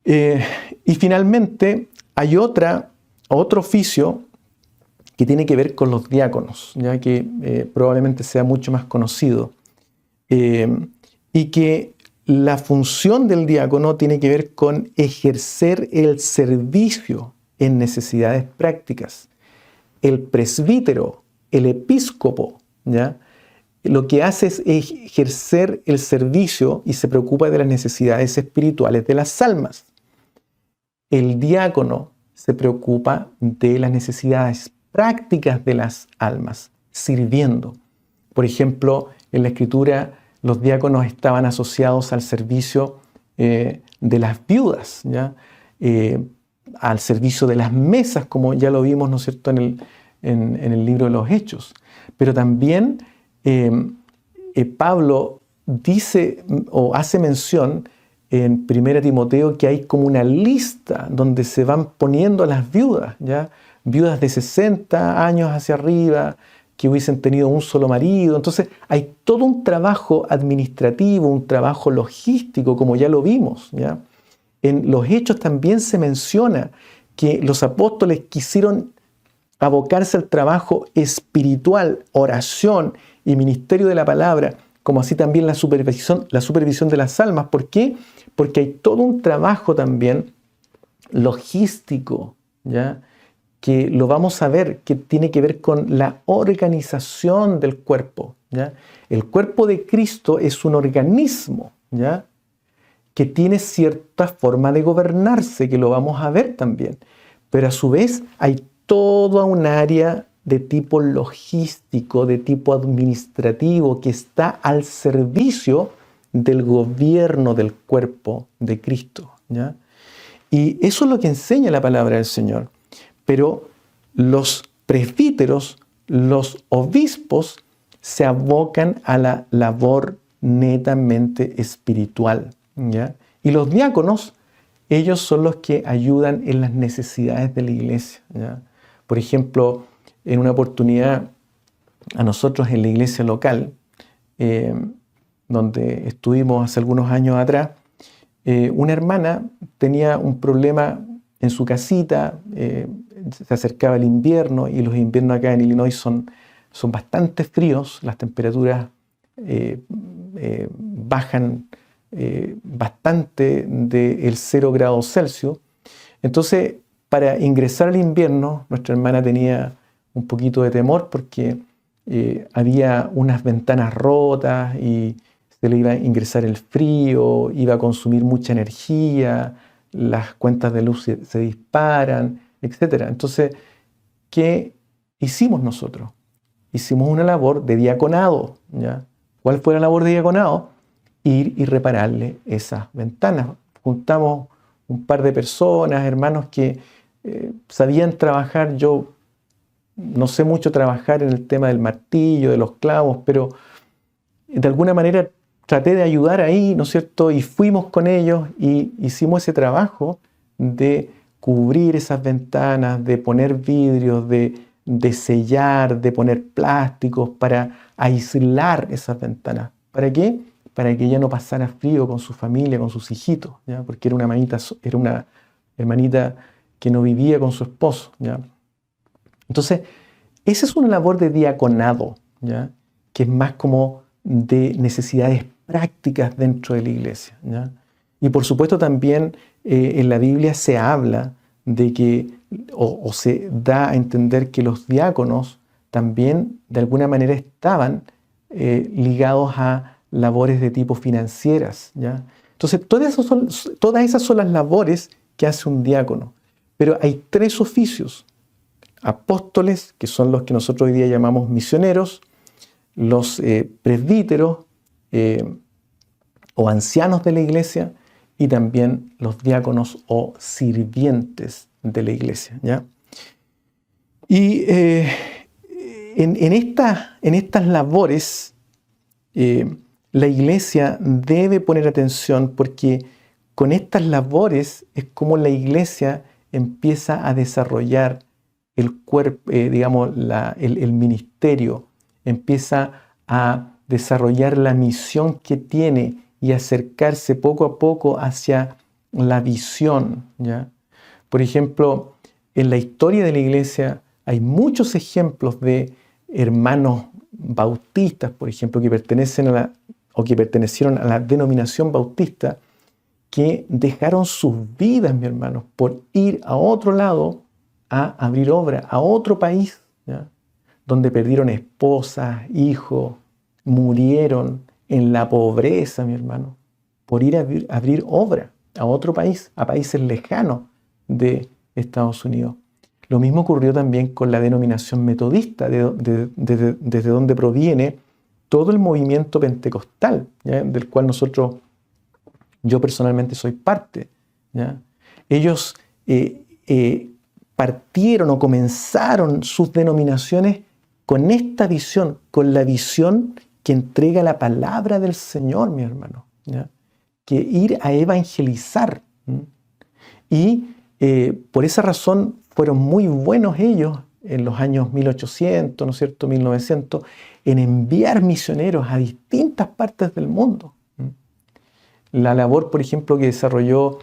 Y finalmente, hay otro oficio que tiene que ver con los diáconos, ya que probablemente sea mucho más conocido, y que la función del diácono tiene que ver con ejercer el servicio en necesidades prácticas. El presbítero, el episcopo, ¿ya?, lo que hace es ejercer el servicio y se preocupa de las necesidades espirituales de las almas. El diácono se preocupa de las necesidades prácticas de las almas, sirviendo. Por ejemplo, en la Escritura, los diáconos estaban asociados al servicio de las viudas, ¿ya?, al servicio de las mesas, como ya lo vimos, ¿no es cierto?, en el libro de los Hechos. Pero también Pablo dice o hace mención en 1 Timoteo que hay como una lista donde se van poniendo las viudas, ¿ya? Viudas de 60 años hacia arriba, que hubiesen tenido un solo marido. Entonces hay todo un trabajo administrativo, un trabajo logístico, como ya lo vimos, ¿ya? En los Hechos también se menciona que los apóstoles quisieron abocarse al trabajo espiritual, oración y ministerio de la palabra, como así también la supervisión de las almas. ¿Por qué? Porque hay todo un trabajo también logístico, ¿ya?, que lo vamos a ver, que tiene que ver con la organización del cuerpo, ¿ya? El cuerpo de Cristo es un organismo, ¿ya?, que tiene cierta forma de gobernarse, que lo vamos a ver también. Pero a su vez hay toda un área de tipo logístico, de tipo administrativo, que está al servicio del gobierno del cuerpo de Cristo, ¿ya? Y eso es lo que enseña la palabra del Señor. Pero los presbíteros, los obispos, se abocan a la labor netamente espiritual, ¿ya? Y los diáconos, ellos son los que ayudan en las necesidades de la iglesia, ¿ya? Por ejemplo, en una oportunidad a nosotros en la iglesia local, donde estuvimos hace algunos años atrás, una hermana tenía un problema en su casita, se acercaba el invierno y los inviernos acá en Illinois son bastante fríos, las temperaturas bajan bastante del 0 grados Celsius. Entonces, para ingresar al invierno, nuestra hermana tenía un poquito de temor porque había unas ventanas rotas y se le iba a ingresar el frío, iba a consumir mucha energía, las cuentas de luz se disparan, etc. Entonces, ¿qué hicimos nosotros? Hicimos una labor de diaconado, ¿ya? ¿Cuál fue la labor de diaconado? Ir y repararle esas ventanas. Juntamos un par de personas, hermanos que sabían trabajar. Yo no sé mucho trabajar en el tema del martillo, de los clavos, pero de alguna manera traté de ayudar ahí, ¿no es cierto? Y fuimos con ellos y hicimos ese trabajo de cubrir esas ventanas, de poner vidrios, de sellar, de poner plásticos para aislar esas ventanas. ¿Para qué? Para que ella no pasara frío con su familia, con sus hijitos, ¿ya? Porque era una hermanita que no vivía con su esposo, ¿ya? Entonces, esa es una labor de diaconado, ¿ya? Que es más como de necesidades prácticas dentro de la iglesia, ¿ya? Y por supuesto también en la Biblia se habla de que, o se da a entender que los diáconos también de alguna manera estaban ligados a labores de tipo financieras, ¿ya? Entonces, todas esas son las labores que hace un diácono. Pero hay tres oficios: apóstoles, que son los que nosotros hoy día llamamos misioneros; los presbíteros o ancianos de la iglesia; y también los diáconos o sirvientes de la iglesia, ¿ya? Y en estas labores la iglesia debe poner atención, porque con estas labores es como la iglesia empieza a desarrollar el cuerpo, digamos, el ministerio, empieza a desarrollar la misión que tiene y acercarse poco a poco hacia la visión, ¿ya? Por ejemplo, en la historia de la iglesia hay muchos ejemplos de hermanos bautistas, por ejemplo, que pertenecieron a la denominación bautista, que dejaron sus vidas, mi hermano, por ir a otro lado a abrir obra, a otro país, ¿ya? Donde perdieron esposas, hijos, murieron en la pobreza, mi hermano, por ir a abrir obra a otro país, a países lejanos de Estados Unidos. Lo mismo ocurrió también con la denominación metodista, desde donde proviene todo el movimiento pentecostal, ¿ya? Del cual yo personalmente soy parte, ¿ya? Ellos partieron o comenzaron sus denominaciones con esta visión, con la visión que entrega la palabra del Señor, mi hermano, ¿ya? Que ir a evangelizar. Y por esa razón fueron muy buenos ellos en los años 1800, ¿no es cierto?, 1900, en enviar misioneros a distintas partes del mundo. La labor, por ejemplo, que desarrolló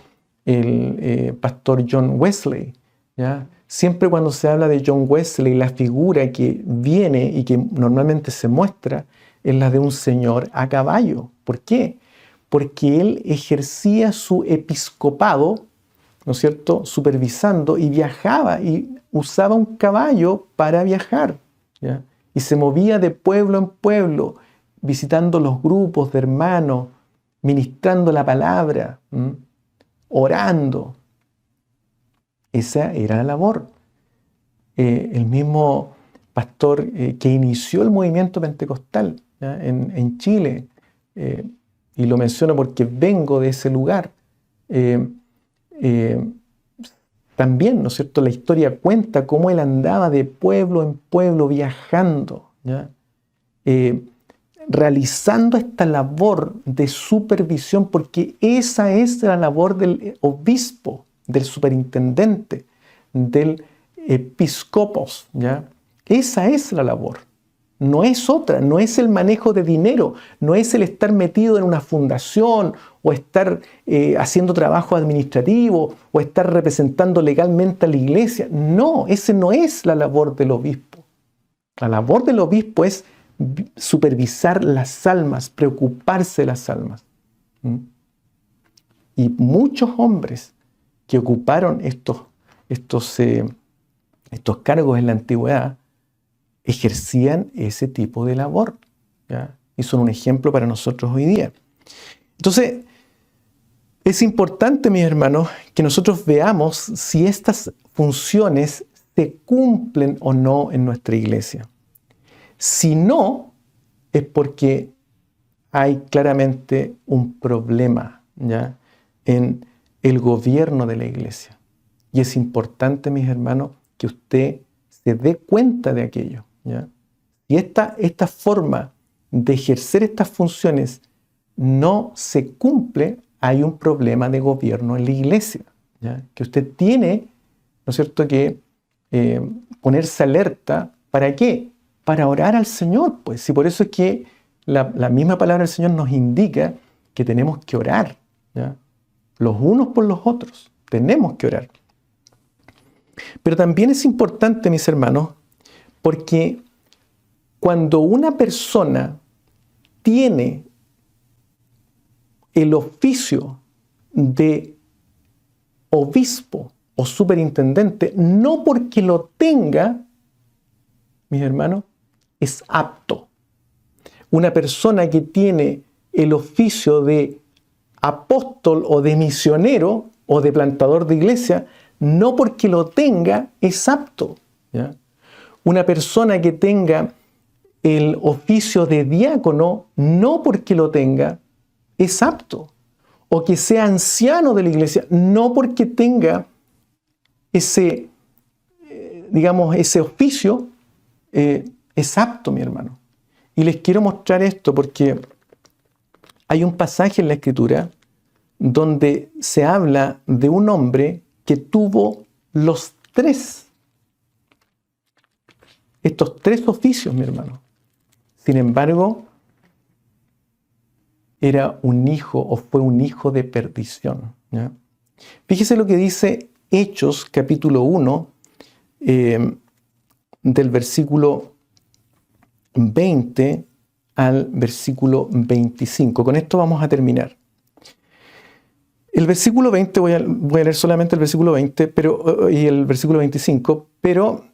el pastor John Wesley, ¿ya? Siempre cuando se habla de John Wesley, la figura que viene y que normalmente se muestra es la de un señor a caballo. ¿Por qué? Porque él ejercía su episcopado, ¿no es cierto?, supervisando, y viajaba y usaba un caballo para viajar, ¿ya? Y se movía de pueblo en pueblo, visitando los grupos de hermanos, ministrando la palabra, orando. Esa era la labor. El mismo pastor que inició el movimiento pentecostal, ¿ya?, en Chile, y lo menciono porque vengo de ese lugar, también, ¿no es cierto?, la historia cuenta cómo él andaba de pueblo en pueblo viajando, ¿ya? Realizando esta labor de supervisión, porque esa es la labor del obispo, del superintendente, del episcopos, ¿ya? Esa es la labor. No es otra, no es el manejo de dinero, no es el estar metido en una fundación o estar haciendo trabajo administrativo o estar representando legalmente a la iglesia. No, ese no es la labor del obispo. La labor del obispo es supervisar las almas, preocuparse de las almas. Y muchos hombres que ocuparon estos cargos en la antigüedad ejercían ese tipo de labor, ¿ya? Y son un ejemplo para nosotros hoy día. Entonces, es importante, mis hermanos, que nosotros veamos si estas funciones se cumplen o no en nuestra iglesia. Si no, es porque hay claramente un problema, ¿ya?, en el gobierno de la iglesia. Y es importante, mis hermanos, que usted se dé cuenta de aquello, ¿ya? Y esta forma de ejercer estas funciones no se cumple, hay un problema de gobierno en la iglesia, ¿ya?, que usted tiene, ¿no es cierto?, que ponerse alerta. ¿Para qué? Para orar al Señor, pues. Y por eso es que la misma palabra del Señor nos indica que tenemos que orar, ¿ya?, los unos por los otros. Tenemos que orar. Pero también es importante, mis hermanos, porque cuando una persona tiene el oficio de obispo o superintendente, no porque lo tenga, mis hermanos, es apto. Una persona que tiene el oficio de apóstol o de misionero o de plantador de iglesia, no porque lo tenga es apto, ¿ya? Una persona que tenga el oficio de diácono, no porque lo tenga es apto. O que sea anciano de la iglesia, no porque tenga ese, ese oficio, es apto, mi hermano. Y les quiero mostrar esto porque hay un pasaje en la Escritura donde se habla de un hombre que tuvo estos tres oficios, mi hermano. Sin embargo, era un hijo o fue un hijo de perdición, ¿ya? Fíjese lo que dice Hechos, capítulo 1, del versículo 20 al versículo 25. Con esto vamos a terminar. El versículo 20, voy a leer solamente el versículo 20 y el versículo 25, pero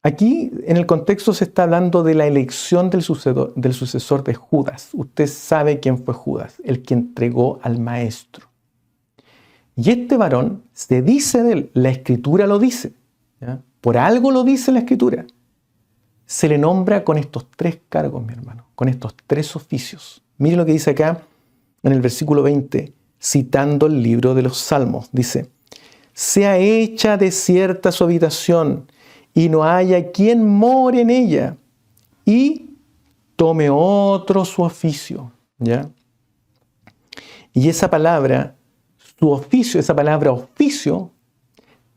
aquí en el contexto se está hablando de la elección del sucesor de Judas. Usted sabe quién fue Judas, el que entregó al maestro. Y este varón se dice de él, la Escritura lo dice, ¿ya? Por algo lo dice la Escritura. Se le nombra con estos tres cargos, mi hermano, con estos tres oficios. Mire lo que dice acá en el versículo 20, citando el libro de los Salmos. Dice, sea hecha desierta su habitación y no haya quien more en ella, y tome otro su oficio, ¿ya? Y esa palabra, su oficio, esa palabra oficio,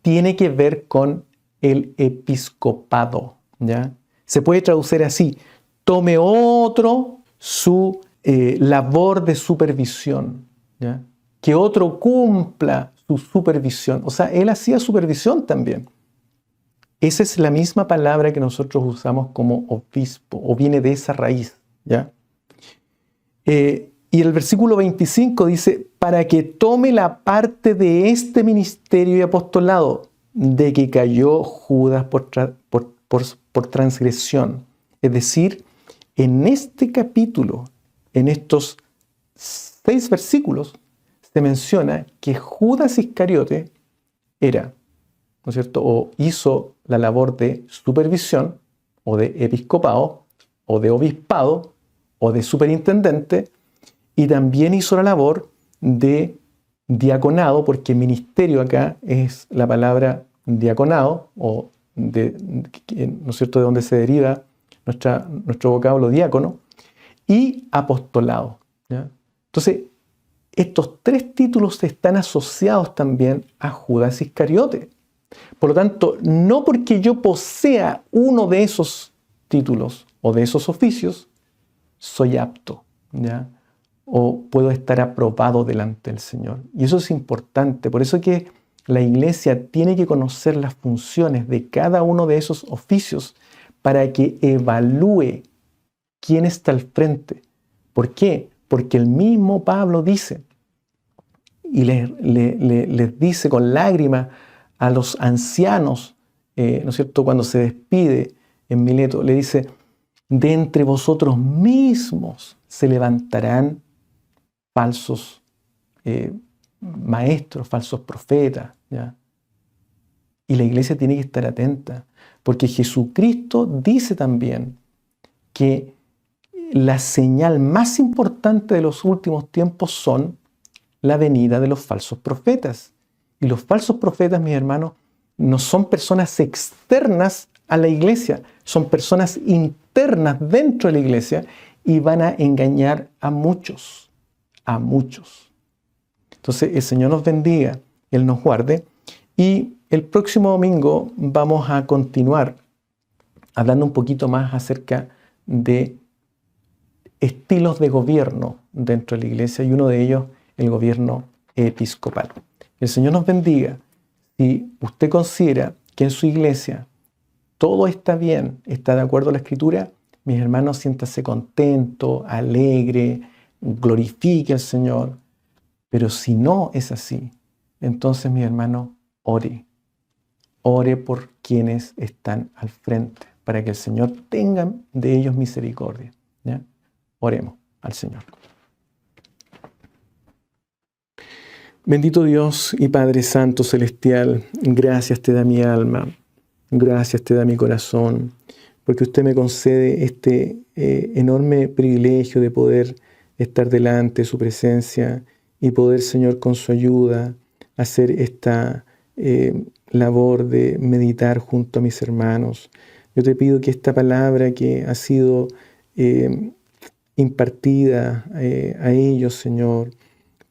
tiene que ver con el episcopado, ¿ya? Se puede traducir así, tome otro su labor de supervisión, ¿ya? Que otro cumpla su supervisión. O sea, él hacía supervisión también. Esa es la misma palabra que nosotros usamos como obispo, o viene de esa raíz, ¿ya? Y el versículo 25 dice, para que tome la parte de este ministerio y apostolado, de que cayó Judas por transgresión. Es decir, en este capítulo, en estos 6 versículos, se menciona que Judas Iscariote era, ¿no es cierto?, o hizo la labor de supervisión, o de episcopado, o de obispado, o de superintendente, y también hizo la labor de diaconado, porque ministerio acá es la palabra diaconado, o ¿no es cierto?, de donde se deriva nuestro vocablo diácono, y apostolado, ¿ya? Entonces, estos 3 títulos están asociados también a Judas Iscariote. Por lo tanto, no porque yo posea uno de esos títulos o de esos oficios, soy apto, ¿ya?, o puedo estar aprobado delante del Señor. Y eso es importante. Por eso es que la iglesia tiene que conocer las funciones de cada uno de esos oficios para que evalúe quién está al frente. ¿Por qué? Porque el mismo Pablo dice, y les dice con lágrimas a los ancianos, ¿no es cierto?, cuando se despide en Mileto, le dice, de entre vosotros mismos se levantarán falsos maestros, falsos profetas, ¿ya? Y la iglesia tiene que estar atenta, porque Jesucristo dice también que la señal más importante de los últimos tiempos son la venida de los falsos profetas. Y los falsos profetas, mis hermanos, no son personas externas a la iglesia, son personas internas dentro de la iglesia y van a engañar a muchos, a muchos. Entonces, el Señor nos bendiga, Él nos guarde. Y el próximo domingo vamos a continuar hablando un poquito más acerca de estilos de gobierno dentro de la iglesia y uno de ellos el gobierno episcopal. El Señor nos bendiga. Si usted considera que en su iglesia todo está bien, está de acuerdo a la Escritura, mis hermanos, siéntase contento, alegre, glorifique al Señor. Pero si no es así, entonces, mis hermanos, ore. Ore por quienes están al frente, para que el Señor tenga de ellos misericordia, ¿ya? Oremos al Señor. Bendito Dios y Padre Santo Celestial, gracias te da mi alma, gracias te da mi corazón, porque usted me concede este enorme privilegio de poder estar delante de su presencia y poder, Señor, con su ayuda, hacer esta labor de meditar junto a mis hermanos. Yo te pido que esta palabra que ha sido impartida a ellos, Señor,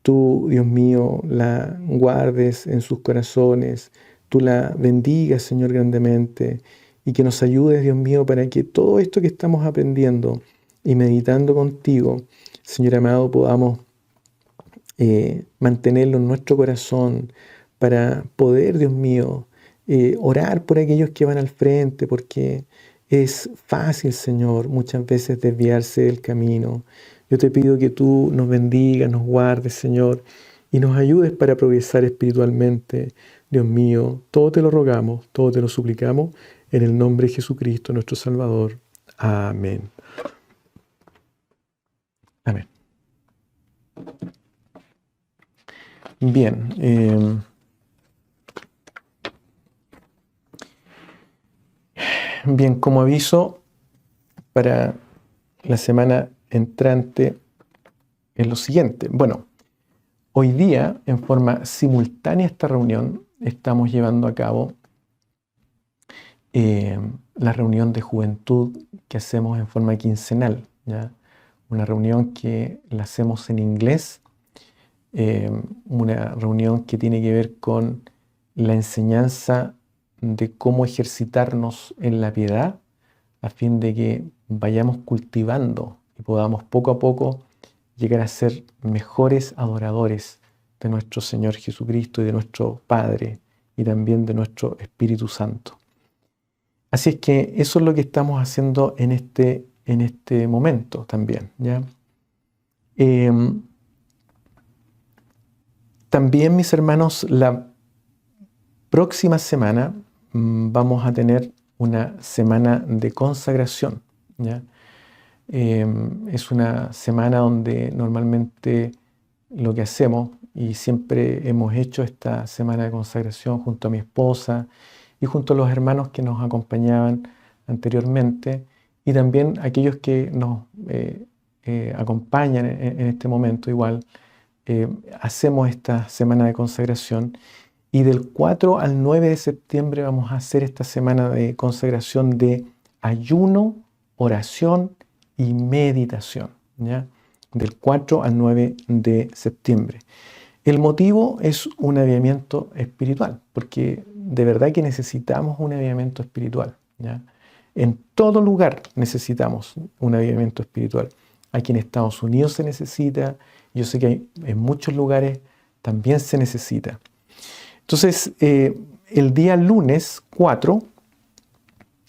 tú, Dios mío, la guardes en sus corazones, tú la bendigas, Señor, grandemente, y que nos ayudes, Dios mío, para que todo esto que estamos aprendiendo y meditando contigo, Señor amado, podamos mantenerlo en nuestro corazón para poder, Dios mío, orar por aquellos que van al frente, porque es fácil, Señor, muchas veces desviarse del camino. Yo te pido que tú nos bendigas, nos guardes, Señor, y nos ayudes para progresar espiritualmente. Dios mío, todo te lo rogamos, todo te lo suplicamos, en el nombre de Jesucristo, nuestro Salvador. Amén. Amén. Bien. Bien, como aviso, para la semana entrante es lo siguiente. Bueno, hoy día, en forma simultánea a esta reunión, estamos llevando a cabo la reunión de juventud que hacemos en forma quincenal, ¿ya? Una reunión que la hacemos en inglés, una reunión que tiene que ver con la enseñanza de cómo ejercitarnos en la piedad a fin de que vayamos cultivando y podamos poco a poco llegar a ser mejores adoradores de nuestro Señor Jesucristo y de nuestro Padre y también de nuestro Espíritu Santo. Así es que eso es lo que estamos haciendo en este momento también, ¿ya? También, mis hermanos, la próxima semana vamos a tener una semana de consagración, ¿ya? Es una semana donde normalmente lo que hacemos, y siempre hemos hecho esta semana de consagración junto a mi esposa y junto a los hermanos que nos acompañaban anteriormente, y también aquellos que nos acompañan en este momento igual, hacemos esta semana de consagración. Y del 4 al 9 de septiembre vamos a hacer esta semana de consagración de ayuno, oración y meditación, ¿ya? Del 4 al 9 de septiembre. El motivo es un avivamiento espiritual, porque de verdad que necesitamos un avivamiento espiritual, ¿ya? En todo lugar necesitamos un avivamiento espiritual. Aquí en Estados Unidos se necesita, yo sé que en muchos lugares también se necesita. Entonces, el día lunes 4,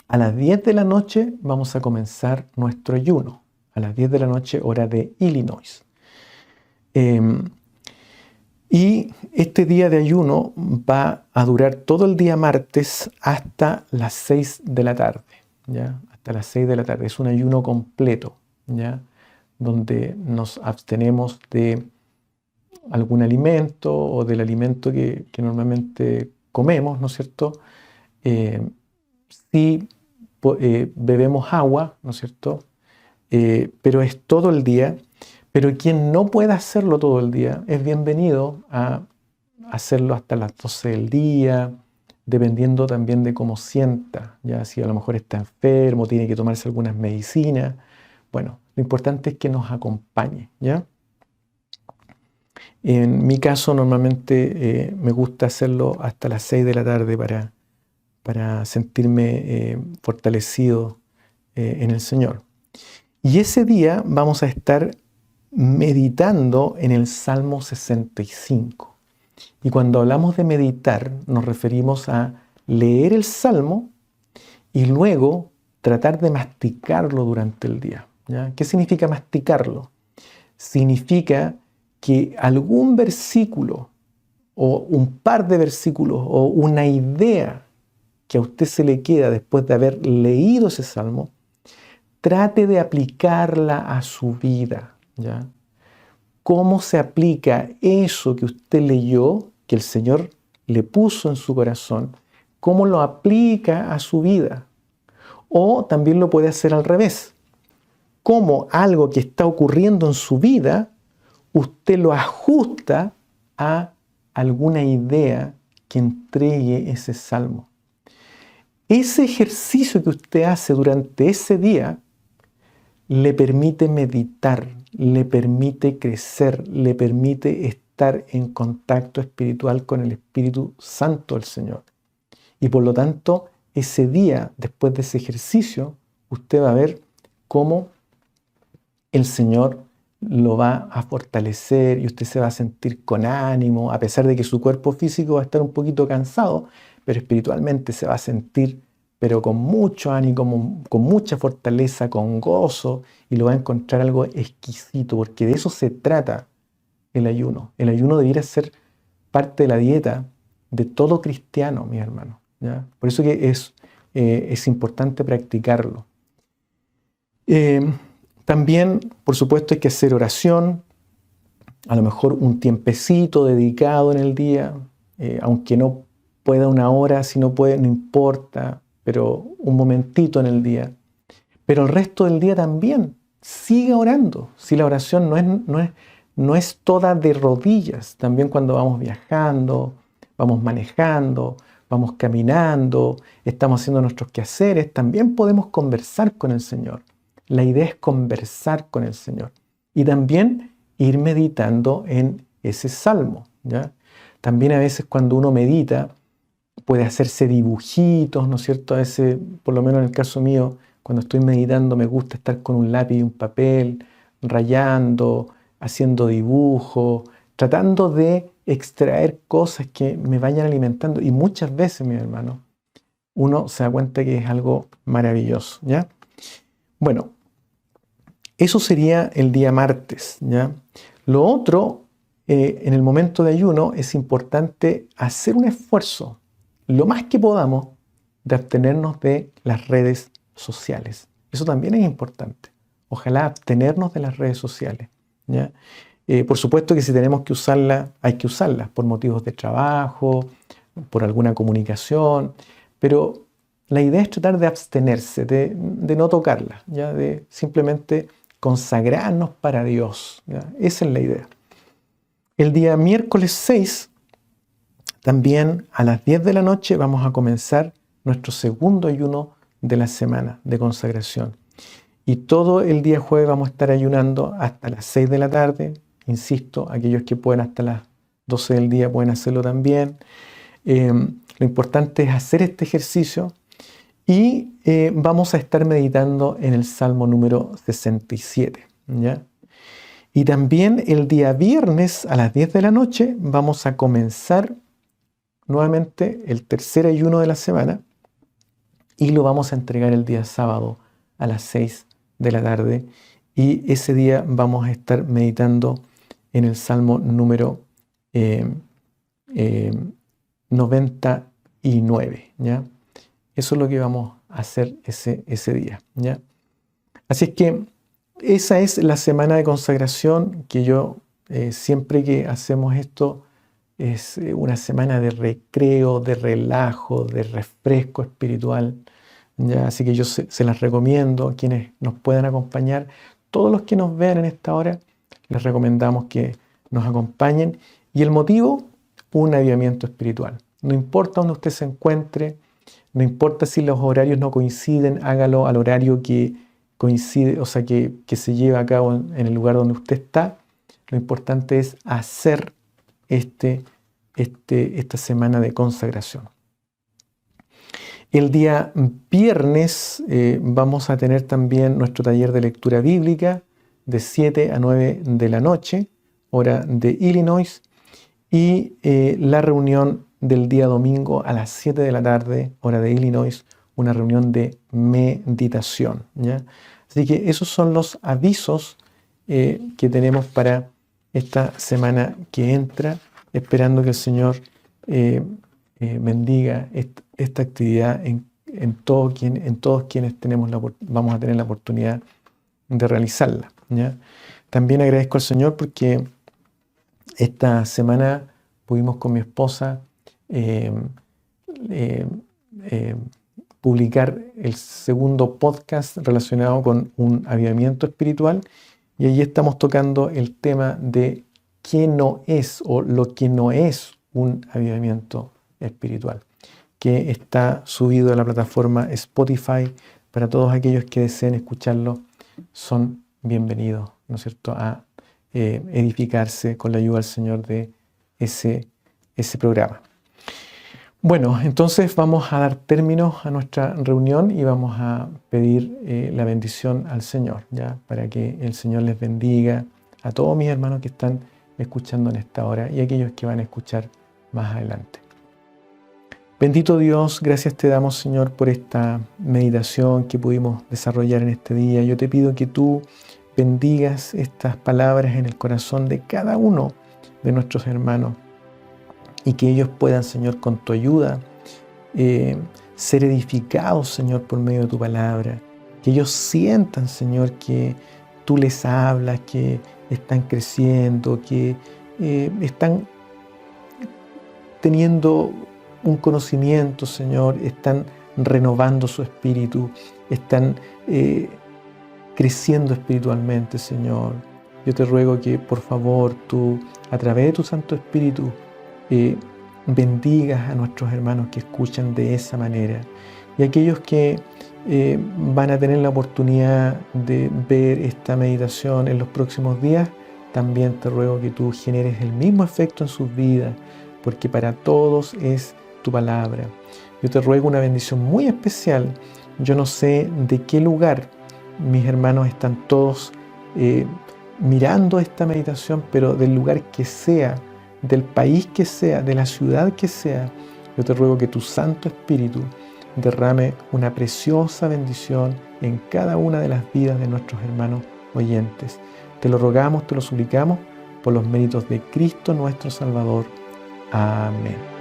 a las 10 de la noche, vamos a comenzar nuestro ayuno. A las 10 de la noche, hora de Illinois. Y este día de ayuno va a durar todo el día martes hasta las 6 de la tarde, ¿ya? Hasta las 6 de la tarde. Es un ayuno completo, ¿ya? Donde nos abstenemos de algún alimento o del alimento que normalmente comemos, ¿no es cierto? Sí bebemos agua, ¿no es cierto? Pero es todo el día. Pero quien no pueda hacerlo todo el día es bienvenido a hacerlo hasta las 12 del día, dependiendo también de cómo sienta, ya si a lo mejor está enfermo, tiene que tomarse algunas medicinas. Bueno, lo importante es que nos acompañe, ¿ya? En mi caso, normalmente me gusta hacerlo hasta las 6 de la tarde para sentirme fortalecido en el Señor. Y ese día vamos a estar meditando en el Salmo 65. Y cuando hablamos de meditar, nos referimos a leer el Salmo y luego tratar de masticarlo durante el día, ¿ya? ¿Qué significa masticarlo? Significa que algún versículo o un par de versículos o una idea que a usted se le queda después de haber leído ese Salmo, trate de aplicarla a su vida, ¿ya? ¿Cómo se aplica eso que usted leyó, que el Señor le puso en su corazón? ¿Cómo lo aplica a su vida? O también lo puede hacer al revés. ¿Cómo algo que está ocurriendo en su vida, usted lo ajusta a alguna idea que entregue ese salmo? Ese ejercicio que usted hace durante ese día le permite meditar, le permite crecer, le permite estar en contacto espiritual con el Espíritu Santo del Señor. Y por lo tanto, ese día, después de ese ejercicio, usted va a ver cómo el Señor lo va a fortalecer y usted se va a sentir con ánimo, a pesar de que su cuerpo físico va a estar un poquito cansado, pero espiritualmente se va a sentir pero con mucho ánimo, con mucha fortaleza, con gozo, y lo va a encontrar algo exquisito, porque de eso se trata el ayuno. El ayuno debiera ser parte de la dieta de todo cristiano, mis hermanos, ¿ya? Por eso que es importante practicarlo. También, por supuesto, hay que hacer oración, a lo mejor un tiempecito dedicado en el día, aunque no pueda una hora, si no puede, no importa, pero un momentito en el día. Pero el resto del día también siga orando. Si la oración no es toda de rodillas, también cuando vamos viajando, vamos manejando, vamos caminando, estamos haciendo nuestros quehaceres, también podemos conversar con el Señor. La idea es conversar con el Señor y también ir meditando en ese salmo, ¿ya? También a veces cuando uno medita puede hacerse dibujitos, ¿no es cierto? A veces, por lo menos en el caso mío, cuando estoy meditando me gusta estar con un lápiz y un papel, rayando, haciendo dibujos, tratando de extraer cosas que me vayan alimentando. Y muchas veces, mi hermano, uno se da cuenta que es algo maravilloso, ¿ya? Bueno, eso sería el día martes, ¿ya? Lo otro, en el momento de ayuno, es importante hacer un esfuerzo, lo más que podamos, de abstenernos de las redes sociales. Eso también es importante. Ojalá abstenernos de las redes sociales, ¿ya? Por supuesto que si tenemos que usarlas, hay que usarlas por motivos de trabajo, por alguna comunicación, pero la idea es tratar de abstenerse, de no tocarlas, ¿ya? De simplemente consagrarnos para Dios, ¿ya? Esa es la idea. El día miércoles 6, también a las 10 de la noche, vamos a comenzar nuestro segundo ayuno de la semana de consagración. Y todo el día jueves vamos a estar ayunando hasta las 6 de la tarde. Insisto, aquellos que pueden hasta las 12 del día pueden hacerlo también. Lo importante es hacer este ejercicio y vamos a estar meditando en el Salmo número 67, ¿ya? Y también el día viernes a las 10 de la noche vamos a comenzar nuevamente el tercer ayuno de la semana y lo vamos a entregar el día sábado a las 6 de la tarde. Y ese día vamos a estar meditando en el Salmo número 99, ¿ya? Eso es lo que vamos a hacer ese día, ¿ya? Así es que esa es la semana de consagración que yo Siempre que hacemos esto es una semana de recreo, de relajo, de refresco espiritual. ¿Ya? Así que yo se las recomiendo a quienes nos puedan acompañar. Todos los que nos vean en esta hora, les recomendamos que nos acompañen. Y el motivo, un avivamiento espiritual. No importa dónde usted se encuentre, no importa si los horarios no coinciden, hágalo al horario que coincide, o sea, que se lleva a cabo en el lugar donde usted está. Lo importante es hacer esta semana de consagración. El día viernes vamos a tener también nuestro taller de lectura bíblica de 7 a 9 de la noche, hora de Illinois, y la reunión del día domingo a las 7 de la tarde, hora de Illinois, una reunión de meditación, ¿ya? Así que esos son los avisos que tenemos para esta semana que entra, esperando que el Señor bendiga esta actividad en todos quienes vamos a tener la oportunidad de realizarla, ¿ya? También agradezco al Señor porque esta semana pudimos con mi esposa publicar el segundo podcast relacionado con un avivamiento espiritual, y allí estamos tocando el tema de qué no es o lo que no es un avivamiento espiritual, que está subido a la plataforma Spotify. Para todos aquellos que deseen escucharlo, son bienvenidos, ¿no es cierto?, a edificarse con la ayuda del Señor de ese programa. Bueno, entonces vamos a dar término a nuestra reunión y vamos a pedir la bendición al Señor, ¿ya? Para que el Señor les bendiga a todos mis hermanos que están escuchando en esta hora y a aquellos que van a escuchar más adelante. Bendito Dios, gracias te damos, Señor, por esta meditación que pudimos desarrollar en este día. Yo te pido que tú bendigas estas palabras en el corazón de cada uno de nuestros hermanos y que ellos puedan, Señor, con tu ayuda, ser edificados, Señor, por medio de tu palabra. Que ellos sientan, Señor, que tú les hablas, que están creciendo, que están teniendo un conocimiento, Señor, están renovando su espíritu, están creciendo espiritualmente, Señor. Yo te ruego que, por favor, tú, a través de tu Santo Espíritu, bendigas a nuestros hermanos que escuchan de esa manera. Y aquellos que van a tener la oportunidad de ver esta meditación en los próximos días, también te ruego que tú generes el mismo efecto en sus vidas, porque para todos es tu palabra. Yo te ruego una bendición muy especial. Yo no sé de qué lugar mis hermanos están todos mirando esta meditación, pero del lugar que sea, del país que sea, de la ciudad que sea, yo te ruego que tu Santo Espíritu derrame una preciosa bendición en cada una de las vidas de nuestros hermanos oyentes. Te lo rogamos, te lo suplicamos por los méritos de Cristo nuestro Salvador. Amén.